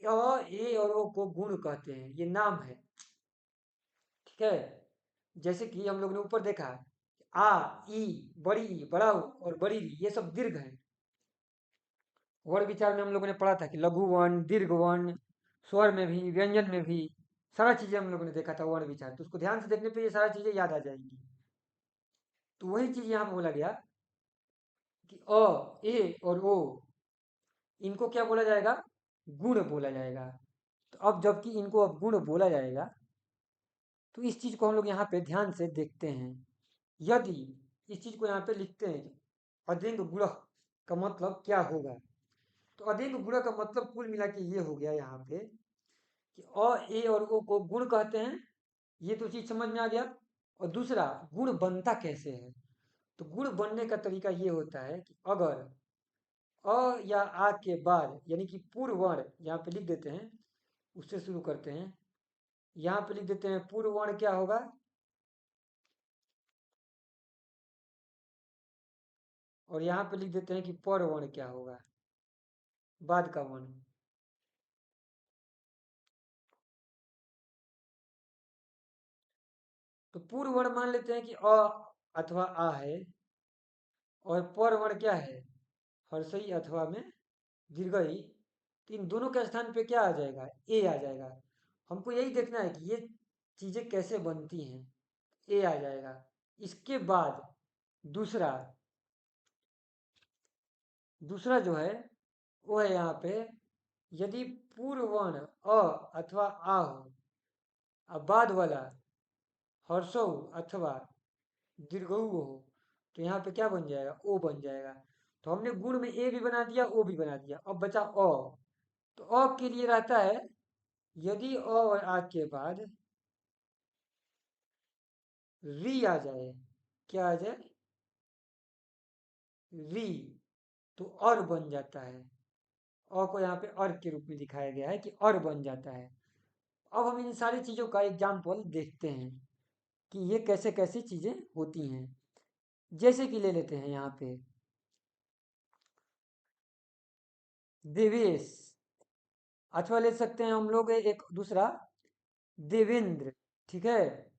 अ ए और ओ को गुण कहते हैं, ये नाम है। ठीक है। जैसे कि हम लोग ने ऊपर देखा, आ, ई, बड़ी ई, बड़ा ऊ और बड़ी ई, ये सब दीर्घ है। वर्ण विचार में हम लोगों ने पढ़ा था कि लघु वर्ण, दीर्घ वर्ण, स्वर में भी, व्यंजन में भी, सारा चीजें हम लोगों ने देखा था वर्ण विचार। तो उसको ध्यान से देखने पे ये सारी चीजें याद आ जाएंगी। तो वही चीज यहाँ पे बोला गया कि अ, ए और ओ, इनको क्या बोला जाएगा, गुण बोला जाएगा। तो अब जबकि इनको अब गुण बोला जाएगा, तो इस चीज को हम लोग यहाँ पे ध्यान से देखते हैं। यदि इस चीज को यहाँ पे लिखते हैं कि अधिक गुण का मतलब क्या होगा, तो अधिक गुण का मतलब कुल मिला के ये हो गया यहाँ पे कि ए और ओ को गुण कहते हैं। ये तो चीज समझ में आ गया। और दूसरा, गुण बनता कैसे है, तो गुण बनने का तरीका ये होता है कि अगर अ या आ के बाद यानी कि पूर्व वर्ण यहाँ पे लिख देते हैं, उससे शुरू करते हैं। यहाँ पे लिख देते हैं पूर्व वर्ण क्या होगा, और यहाँ पे लिख देते हैं कि पर वर्ण क्या होगा, बाद का वर्ण। तो पूर्व वर्ण मान लेते हैं कि अ अथवा आ है, और पर वर्ण क्या है, हर्षई अथवा में दीर्घई। तो इन दोनों के स्थान पे क्या आ जाएगा, ए आ जाएगा। हमको यही देखना है कि ये चीजें कैसे बनती हैं, ए आ जाएगा। इसके बाद दूसरा दूसरा जो है वो है यहाँ पे, यदि पूर्व वर्ण अ अथवा आ हो, अब बाद वाला हर्षौ अथवा दीर्घऊ हो, तो यहाँ पे क्या बन जाएगा, ओ बन जाएगा। तो हमने गुण में ए भी बना दिया, ओ भी बना दिया, अब बचा अ। तो अ के लिए रहता है, यदि अ और आ के बाद री आ जाए, क्या आ जाए, री, तो और बन जाता है। अ को यहाँ पे और के रूप में दिखाया गया है कि और बन जाता है। अब हम इन सारी चीजों का एग्जाम्पल देखते हैं कि ये कैसे कैसे चीजें होती हैं। जैसे कि ले लेते हैं यहाँ पे देवेश, अथवा ले सकते हैं हम लोग एक दूसरा देवेंद्र। ठीक है,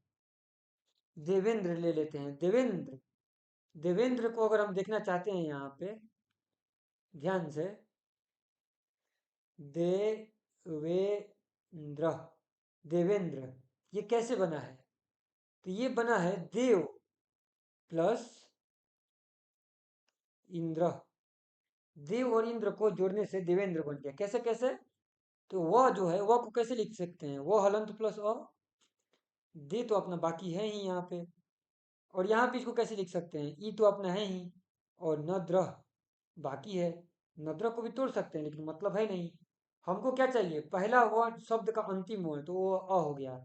देवेंद्र ले लेते हैं, देवेंद्र। देवेंद्र को अगर हम देखना चाहते हैं यहाँ पे ध्यान से, देवेंद्र, देवेंद्र, ये कैसे बना है, तो ये बना है देव प्लस इंद्र। देव और इंद्र को जोड़ने से देवेंद्र बन गया। कैसे कैसे, तो वह जो है वह को कैसे लिख सकते हैं, वह हलंत प्लस अ, दे तो अपना बाकी है ही यहाँ पे, और यहाँ पे इसको कैसे लिख सकते हैं, ई तो अपना है ही, और नद्र बाकी है। नद्र को भी तोड़ सकते हैं लेकिन मतलब है नहीं। हमको क्या चाहिए, पहला वर्ड शब्द का अंतिम वर्ण, तो वो अ हो गया,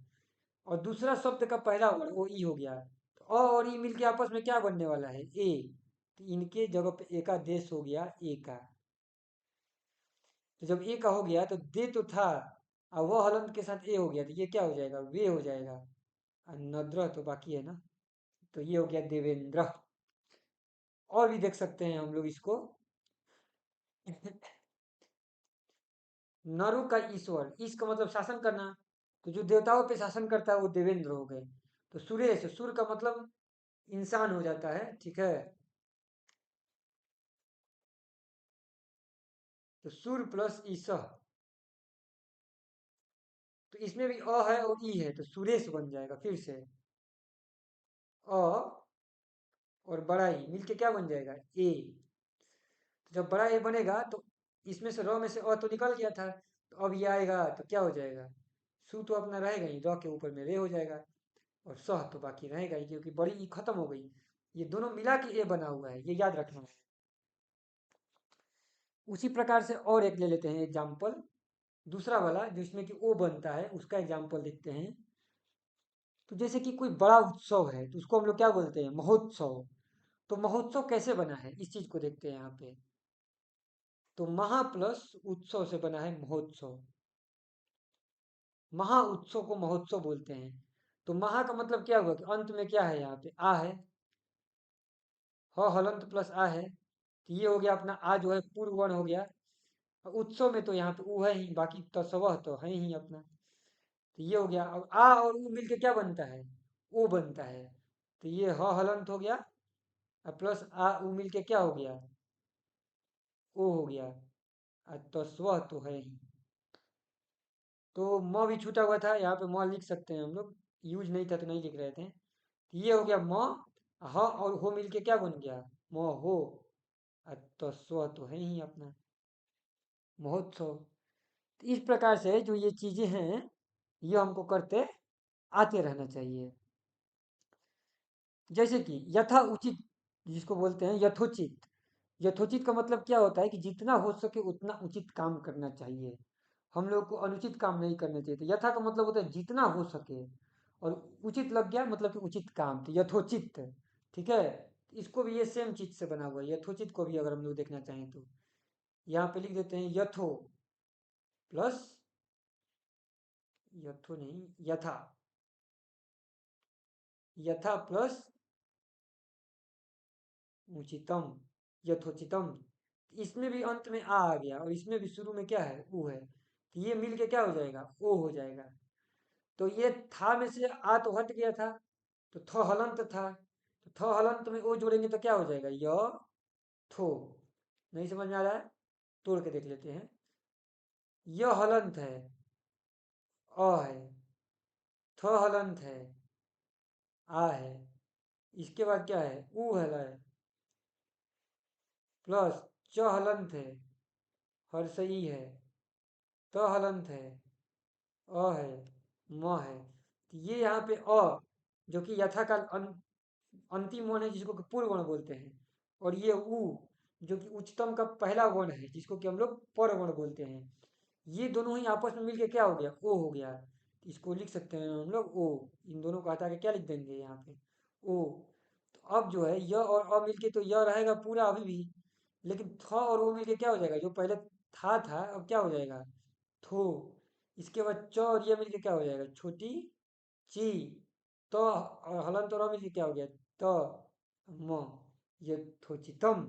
और दूसरा शब्द का पहला वर्ण वो ई हो गया। तो अ और ई मिलके आपस में क्या बनने वाला है, ए। तो इनके जगह पे ए का देश हो गया ए का। तो जब ए का हो गया तो दे तो था, और वह हलंत के साथ ए हो गया, तो ये क्या हो जाएगा, वे हो जाएगा। और नद्र तो बाकी है ना, तो ये हो गया देवेंद्र। और भी देख सकते हैं हम लोग इसको नरु का ईश्वर, ईश का मतलब शासन करना, तो जो देवताओं पे शासन करता है वो देवेंद्र हो गए। तो सुरेश, सुर का मतलब इंसान हो जाता है। ठीक है, तो सुर प्लस ईश, तो इसमें भी अ है और ई है, तो सुरेश बन जाएगा फिर से। अ और बड़ा ई मिलके क्या बन जाएगा, ए। तो जब बड़ा ए बनेगा तो इसमें से र में से अ तो निकल गया था, तो अब ये आएगा तो क्या हो जाएगा, सु तो अपना रहेगा ही, र के ऊपर में रे हो जाएगा, और सह तो बाकी रहेगा ही, क्योंकि बड़ी ई खत्म हो गई। ये दोनों मिला के ए बना हुआ है, ये याद रखना है। उसी प्रकार से और एक ले लेते हैं एग्जाम्पल, दूसरा वाला जिसमें कि ओ बनता है, उसका एग्जाम्पल देखते हैं। तो जैसे कि कोई बड़ा उत्सव है तो उसको हम लोग क्या बोलते हैं, महोत्सव। तो महोत्सव कैसे बना है, इस चीज को देखते हैं यहाँ पे। तो महा प्लस उत्सव से बना है महोत्सव। महा उत्सव को महोत्सव बोलते हैं। तो महा का मतलब क्या हुआ कि अंत में क्या है, यहाँ पे आ है, ह हलंत प्लस आ है, तो ये हो गया अपना आ जो है पूर्व वर्ण हो गया। और उत्सव में तो यहाँ पे ऊ है ही, बाकी तस्वह तो है ही अपना। तो ये हो गया, अब आ और ऊ मिलके क्या बनता है, ओ बनता है। तो ये ह हलंत हो गया, और प्लस आ ऊ मिलके क्या हो गया, ओ हो गया, और तस्वह तो है ही। तो म भी छूटा हुआ था, यहाँ पे म लिख सकते हैं हम लोग, यूज नहीं था तो नहीं लिख रहे थे। तो ये हो गया म, ह और हो मिलके क्या बन गया, म हो, और तस्व तो है ही अपना महोत्सव। इस प्रकार से जो ये चीजें हैं ये हमको करते आते रहना चाहिए। जैसे कि यथा उचित, जिसको बोलते हैं यथोचित। यथोचित का मतलब क्या होता है कि जितना हो सके उतना उचित काम करना चाहिए, हम लोग को अनुचित काम नहीं करना चाहिए। तो यथा का मतलब होता है जितना हो सके, और उचित लग गया मतलब कि उचित काम, तो यथोचित। ठीक है, इसको भी ये सेम चीज से बना हुआ है। यथोचित को भी अगर हम लोग देखना चाहें तो यहाँ पे लिख देते हैं यथो प्लस, यथो नहीं यथा, यथा प्लस उचितम, यथोचितम। इसमें भी अंत में आ गया और इसमें भी शुरू में क्या है, ऊ है, तो ये मिल के क्या हो जाएगा, ओ हो जाएगा। तो ये था में से आ तो हट गया था, तो थ हलंत था, तो थ हलंत में ओ जोड़ेंगे तो क्या हो जाएगा, य थो। नहीं समझ में आ रहा है, तोड़ के देख लेते हैं। य हलंत है, अ है, थ हलंत है, आ है, इसके बाद क्या है, ऊ है, प्लस च हलंत है, हर्षई है, त हलंत है, अ है, म है। तो ये यहाँ पे अ, जो कि यथा का अंतिम वर्ण है, जिसको कि पूर्व वर्ण बोलते हैं। और ये उ, जो कि उच्चतम का पहला वर्ण है, जिसको कि हम लोग पर वर्ण बोलते हैं। ये दोनों ही आपस में मिलके क्या हो गया, ओ हो गया। इसको लिख सकते हैं हम लोग ओ, इन दोनों को हटा के क्या लिख देंगे यहाँ पे, ओ। तो अब जो है य और अ मिलके तो य रहेगा पूरा अभी भी, लेकिन थ और ओ मिलके क्या हो जाएगा, जो पहले था अब क्या हो जाएगा, थो। इसके बाद च और ये मिलके क्या हो जाएगा, छोटी ची। तो और हलन तो र मिलके क्या हो गया, त म, यथोचितम,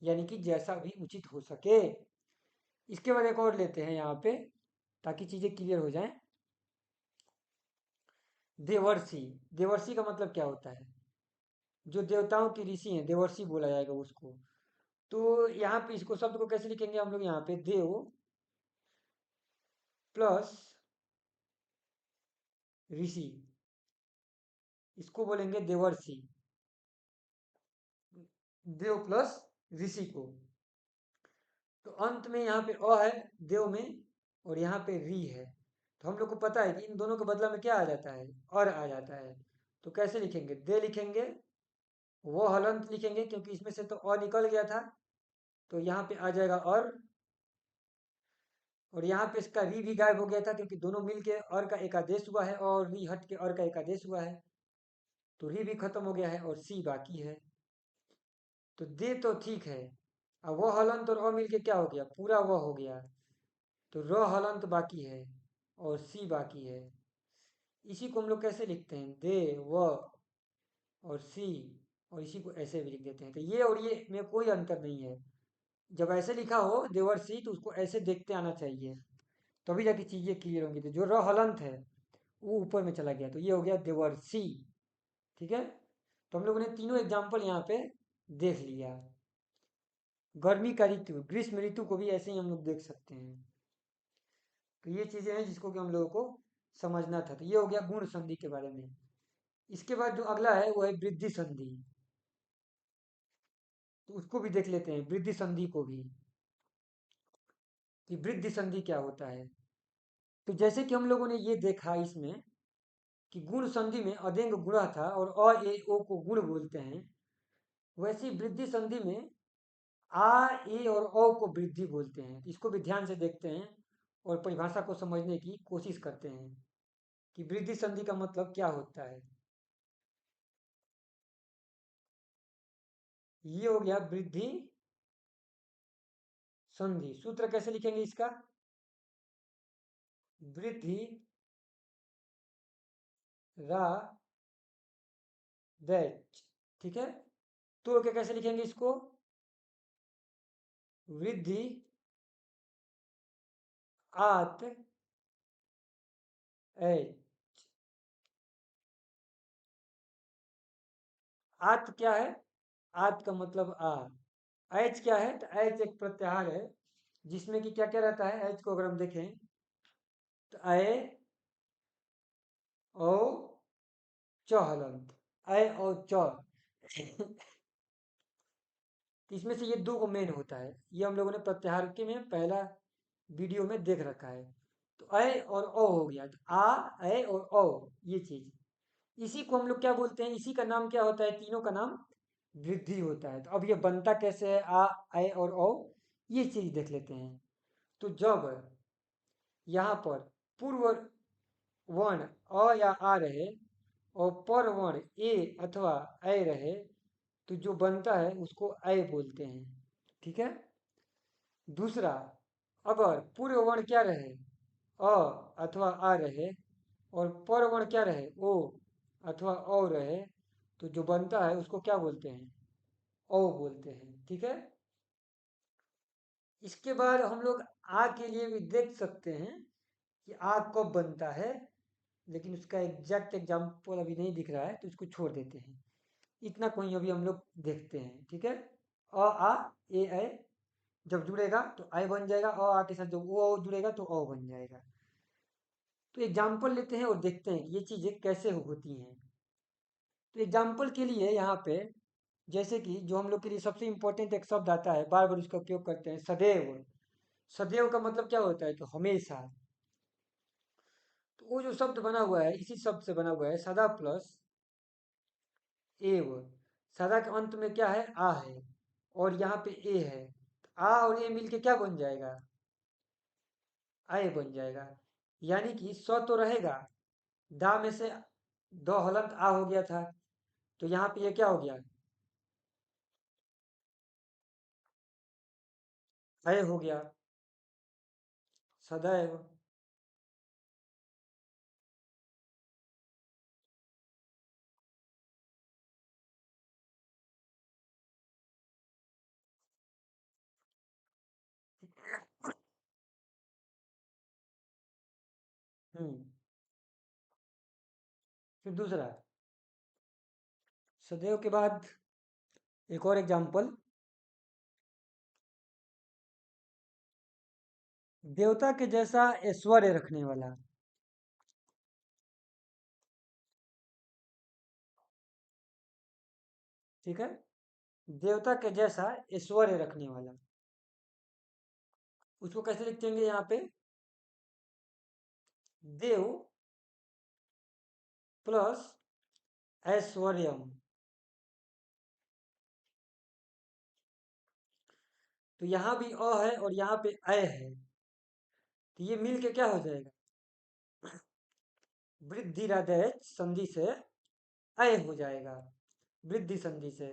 यानी कि जैसा भी उचित हो सके। इसके बाद एक और लेते हैं यहाँ पे, ताकि चीजें क्लियर हो जाएं। देवर्षि, देवर्षि का मतलब क्या होता है, जो देवताओं के ऋषि हैं देवर्षि बोला जाएगा उसको। तो यहाँ पे इसको शब्द को कैसे लिखेंगे हम लोग, यहाँ पे देव प्लस ऋषि, इसको बोलेंगे देवर्षि। देव प्लस ऋषि को, तो अंत में यहाँ पे अ है देव में, और यहाँ पे री है। तो हम लोग को पता है कि इन दोनों के बदला में क्या आ जाता है, और आ जाता है। तो कैसे लिखेंगे, दे लिखेंगे, वो हलंत लिखेंगे क्योंकि इसमें से तो अ निकल गया था, तो यहाँ पे आ जाएगा और यहाँ पे इसका री भी गायब हो गया था क्योंकि दोनों मिलके और का एक आदेश हुआ है, और री हट के और का एक आदेश हुआ है, तो री भी खत्म हो गया है और सी बाकी है। तो दे तो ठीक है, अब वह हलंत और अ मिलके क्या हो गया, पूरा वह हो गया। तो र हलंत बाकी है और सी बाकी है। इसी को हम लोग कैसे लिखते हैं, दे व और सी, और इसी को ऐसे भी लिख देते हैं। तो ये और ये में कोई अंतर नहीं है। जब ऐसे लिखा हो देवर सी, तो उसको ऐसे देखते आना चाहिए, तभी जाके चीजें क्लियर होंगी। तो जो र हलंत है वो ऊपर में चला गया, तो ये हो गया देवर सी। ठीक है, तो हम लोगों ने तीनों एग्जाम्पल यहाँ पे देख लिया। गर्मी का ऋतु, ग्रीष्म ऋतु को भी ऐसे ही हम लोग देख सकते हैं। तो ये चीजें हैं जिसको कि हम लोगों को समझना था। तो ये हो गया गुण संधि के बारे में। इसके बाद जो अगला है वो है वृद्धि संधि, तो उसको भी देख लेते हैं, वृद्धि संधि को भी, कि वृद्धि संधि क्या होता है। तो जैसे कि हम लोगों ने ये देखा इसमें कि गुण संधि में अदेंग गुणा था और अ ए ओ को गुण बोलते हैं, वैसे ही वृद्धि संधि में आ ए और औ को वृद्धि बोलते हैं। इसको भी ध्यान से देखते हैं और परिभाषा को समझने की कोशिश करते हैं कि वृद्धि संधि का मतलब क्या होता है। ये हो गया वृद्धि संधि। सूत्र कैसे लिखेंगे इसका, वृद्धि रा दैच। ठीक है, तो क्या कैसे लिखेंगे इसको, वृद्धि आत एच। आत क्या है, आत का मतलब आ। एच क्या है, तो एच एक प्रत्याहार है जिसमें कि क्या क्या रहता है, एच को अगर हम देखें तो ए ओ च हलंत, ए ओ च। इसमें से ये दो को मेन होता है, ये हम लोगों ने प्रत्याहार के में पहला वीडियो में देख रखा है। तो अ और ओ हो गया, तो आ, ए और ओ, ये चीज, इसी को हम लोग क्या बोलते हैं, इसी का नाम क्या होता है, तीनों का नाम वृद्धि होता है। तो अब ये बनता कैसे है, आ, ए और ओ, ये चीज देख लेते हैं। तो जब यहाँ पर पूर्व वर्ण अ या आ रहे और पर वर्ण ए अथवा ऐ रहे, तो जो बनता है उसको ऐ बोलते हैं। ठीक है। दूसरा, अगर पूर्व वर्ण क्या रहे, अ अथवा आ रहे, और पर वर्ण क्या रहे, ओ अथवा औ रहे, तो जो बनता है उसको क्या बोलते हैं, ओ बोलते हैं। ठीक है। इसके बाद हम लोग आ के लिए भी देख सकते हैं कि आ कब बनता है, लेकिन उसका एग्जैक्ट एग्जाम्पल अभी नहीं दिख रहा है, तो इसको छोड़ देते हैं। इतना कोई अभी हम लोग देखते हैं। ठीक है। अ आ ए ऐ जब जुड़ेगा तो आई बन जाएगा, अ आ के साथ जब ओ जुड़ेगा तो ओ बन जाएगा। तो एग्जाम्पल लेते हैं और देखते हैं ये चीजें कैसे होती हैं। तो एग्जाम्पल के लिए यहाँ पे, जैसे कि जो हम लोग के लिए सबसे इंपॉर्टेंट एक शब्द आता है, बार बार उसका उपयोग करते हैं, सदैव। सदैव का मतलब क्या होता है, तो हमेशा। तो वो जो शब्द बना हुआ है, इसी शब्द से बना हुआ है, सदा प्लस एव। सदा के अंत में क्या है, आ है, और यहाँ पे ए है। आ और ए मिलके क्या बन जाएगा, आए बन जाएगा। यानी कि स तो रहेगा, दा में से दो हलंत आ हो गया था, तो यहाँ पे ये क्या हो गया, अय हो गया, सदैव। हम्म। फिर दूसरा, सदैव के बाद एक और एग्जाम्पल, देवता के जैसा ऐश्वर्य रखने वाला। ठीक है। देवता के जैसा ऐश्वर्य रखने वाला, उसको कैसे लिखेंगे यहाँ पे, देव प्लस ऐश्वर्यम। तो यहाँ भी अ है और यहाँ पे ऐ है, तो ये मिल के क्या हो जाएगा, वृद्धि हृदय संधि से ऐ हो जाएगा, वृद्धि संधि से।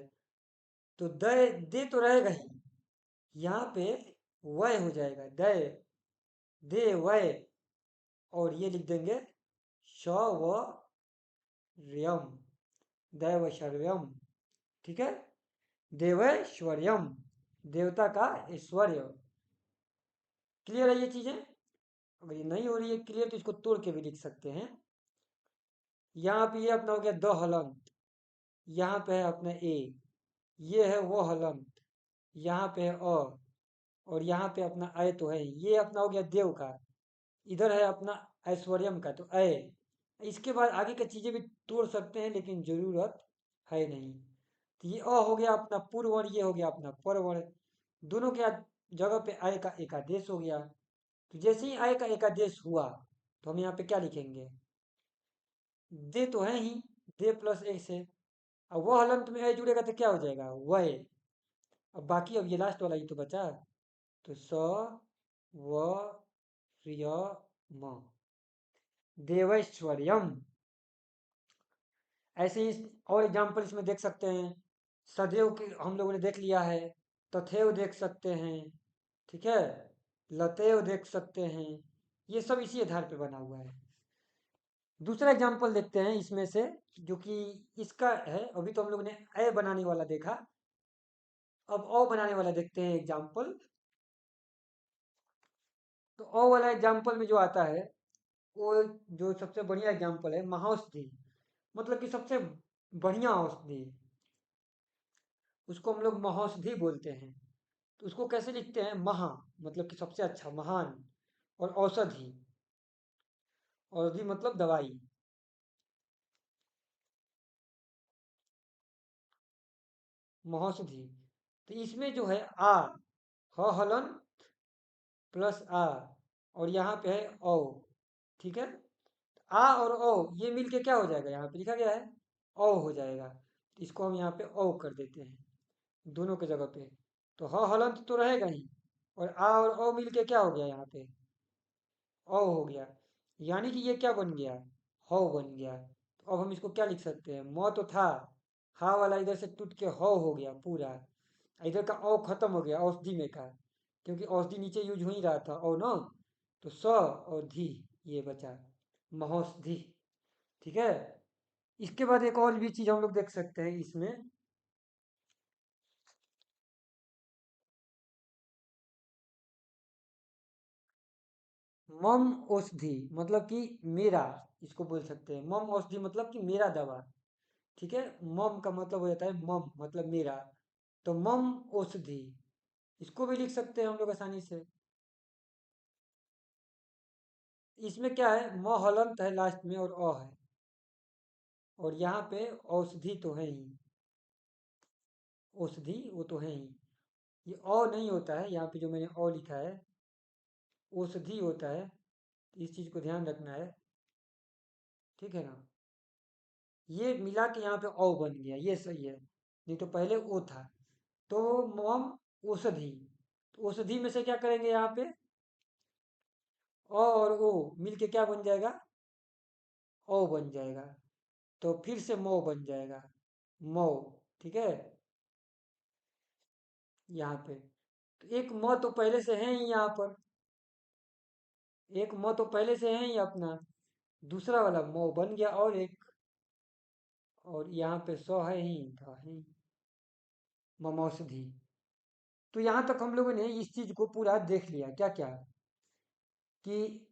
तो दय दे तो रहेगा ही, यहाँ पे वय हो जाएगा, दय, दे वय, और ये लिख देंगे श व व्यम, दैवैश्वर्यम। ठीक है। देवैश्वर्यम, देवता का ऐश्वर्य। क्लियर है ये चीजें। अगर ये नहीं हो रही है क्लियर, तो इसको तोड़ के भी लिख सकते हैं। यहाँ पे ये अपना हो गया द हलंत, यहाँ पे है अपना ए, ये है वो हलंत, यहाँ पे है अ, और यहाँ पे अपना अय तो है, ये अपना हो गया देव का, इधर है अपना ऐश्वर्यम का, तो अय। इसके बाद आगे की चीजें भी तोड़ सकते हैं, लेकिन जरूरत है नहीं। तो ये अ हो गया अपना पूर्व वर्ण, ये हो गया अपना पर वर्ण, दोनों के जगह पे आय का एक आदेश हो गया। तो जैसे ही आय का एक आदेश हुआ, तो हम यहाँ पे क्या लिखेंगे, दे तो है ही, दे प्लस ए से, अब वह हलंत में ए जुड़ेगा तो क्या हो जाएगा, वह। अब बाकी अब ये लास्ट वाला ही तो बचा, तो स व य म, देवैश्वर्यम। ऐसे ही और एग्जाम्पल इसमें देख सकते हैं, सदैव के हम लोगों ने देख लिया है, तथैव देख सकते हैं। ठीक है। लतैव देख सकते हैं। ये सब इसी आधार पे बना हुआ है। दूसरा एग्जाम्पल देखते हैं इसमें से, जो कि इसका है, अभी तो हम लोग ने ए बनाने वाला देखा, अब ओ बनाने वाला देखते हैं एग्जाम्पल। तो ओ वाला एग्जाम्पल में जो आता है, वो जो सबसे बढ़िया एग्जाम्पल है, महाौषधि, मतलब कि सबसे बढ़िया औषधि, उसको हम लोग महौषधि बोलते हैं। तो उसको कैसे लिखते हैं, महा मतलब कि सबसे अच्छा, महान, और औषधि, औषधि मतलब दवाई, महौषधि। तो इसमें जो है आ, ह हलन, प्लस आ, और यहाँ पे है औ, ठीक है। आ और ओ ये मिलके क्या हो जाएगा, यहाँ पे लिखा गया है औ हो जाएगा, तो इसको हम यहाँ पे औ कर देते हैं दोनों के जगह पे। तो हलंत तो रहेगा ही, और आ और ओ मिलके क्या हो गया यहाँ पे, औ हो गया। यानी कि ये क्या बन गया, हौ बन गया। तो अब हम इसको क्या लिख सकते हैं, म तो था, हा वाला इधर से टूट के हौ हो गया पूरा, इधर का औ खत्म हो गया औषधि में का, क्योंकि औषधि नीचे यूज हो ही रहा था औ न, तो स और धी ये बचा, महौषधि। ठीक है। इसके बाद एक और भी चीज हम लोग देख सकते हैं इसमें, मम औषधि मतलब कि मेरा, इसको बोल सकते हैं मम औषधि मतलब कि मेरा दवा। ठीक है। मम का मतलब हो जाता है मम मतलब मेरा, तो मम औषधि, इसको भी लिख सकते हैं हम लोग आसानी से। इसमें क्या है, म हलंत है लास्ट में और अ है, और यहाँ पे औषधि तो है ही, औषधि वो तो है ही, ये अ नहीं होता है यहाँ पे जो मैंने अ लिखा है, औषधि होता है, इस चीज को ध्यान रखना है। ठीक है ना। ये मिला के यहाँ पे औ बन गया, ये सही है, नहीं तो पहले ओ था। तो मम औषधि, तो औषधि में से क्या करेंगे यहाँ पे, अ और ओ मिलके क्या बन जाएगा, ओ बन जाएगा, तो फिर से मो बन जाएगा, मो। ठीक है। यहाँ पे तो एक म तो पहले से है ही यहाँ पर, एक म तो पहले से है ही अपना, दूसरा वाला मो बन गया और एक, और यहाँ पे सौ है ही था ही, ममौषधि। तो यहाँ तक हम लोगों ने इस चीज को पूरा देख लिया, क्या क्या, कि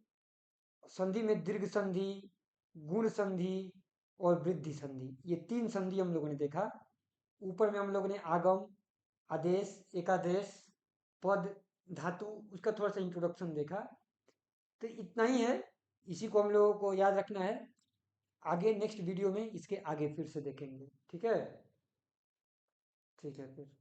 संधि में दीर्घ संधि, गुण संधि और वृद्धि संधि, ये तीन संधि हम लोगों ने देखा। ऊपर में हम लोगों ने आगम, आदेश, एकादेश, पद, धातु, उसका थोड़ा सा इंट्रोडक्शन देखा। तो इतना ही है, इसी को हम लोगों को याद रखना है। आगे नेक्स्ट वीडियो में इसके आगे फिर से देखेंगे। ठीक है। ठीक है फिर।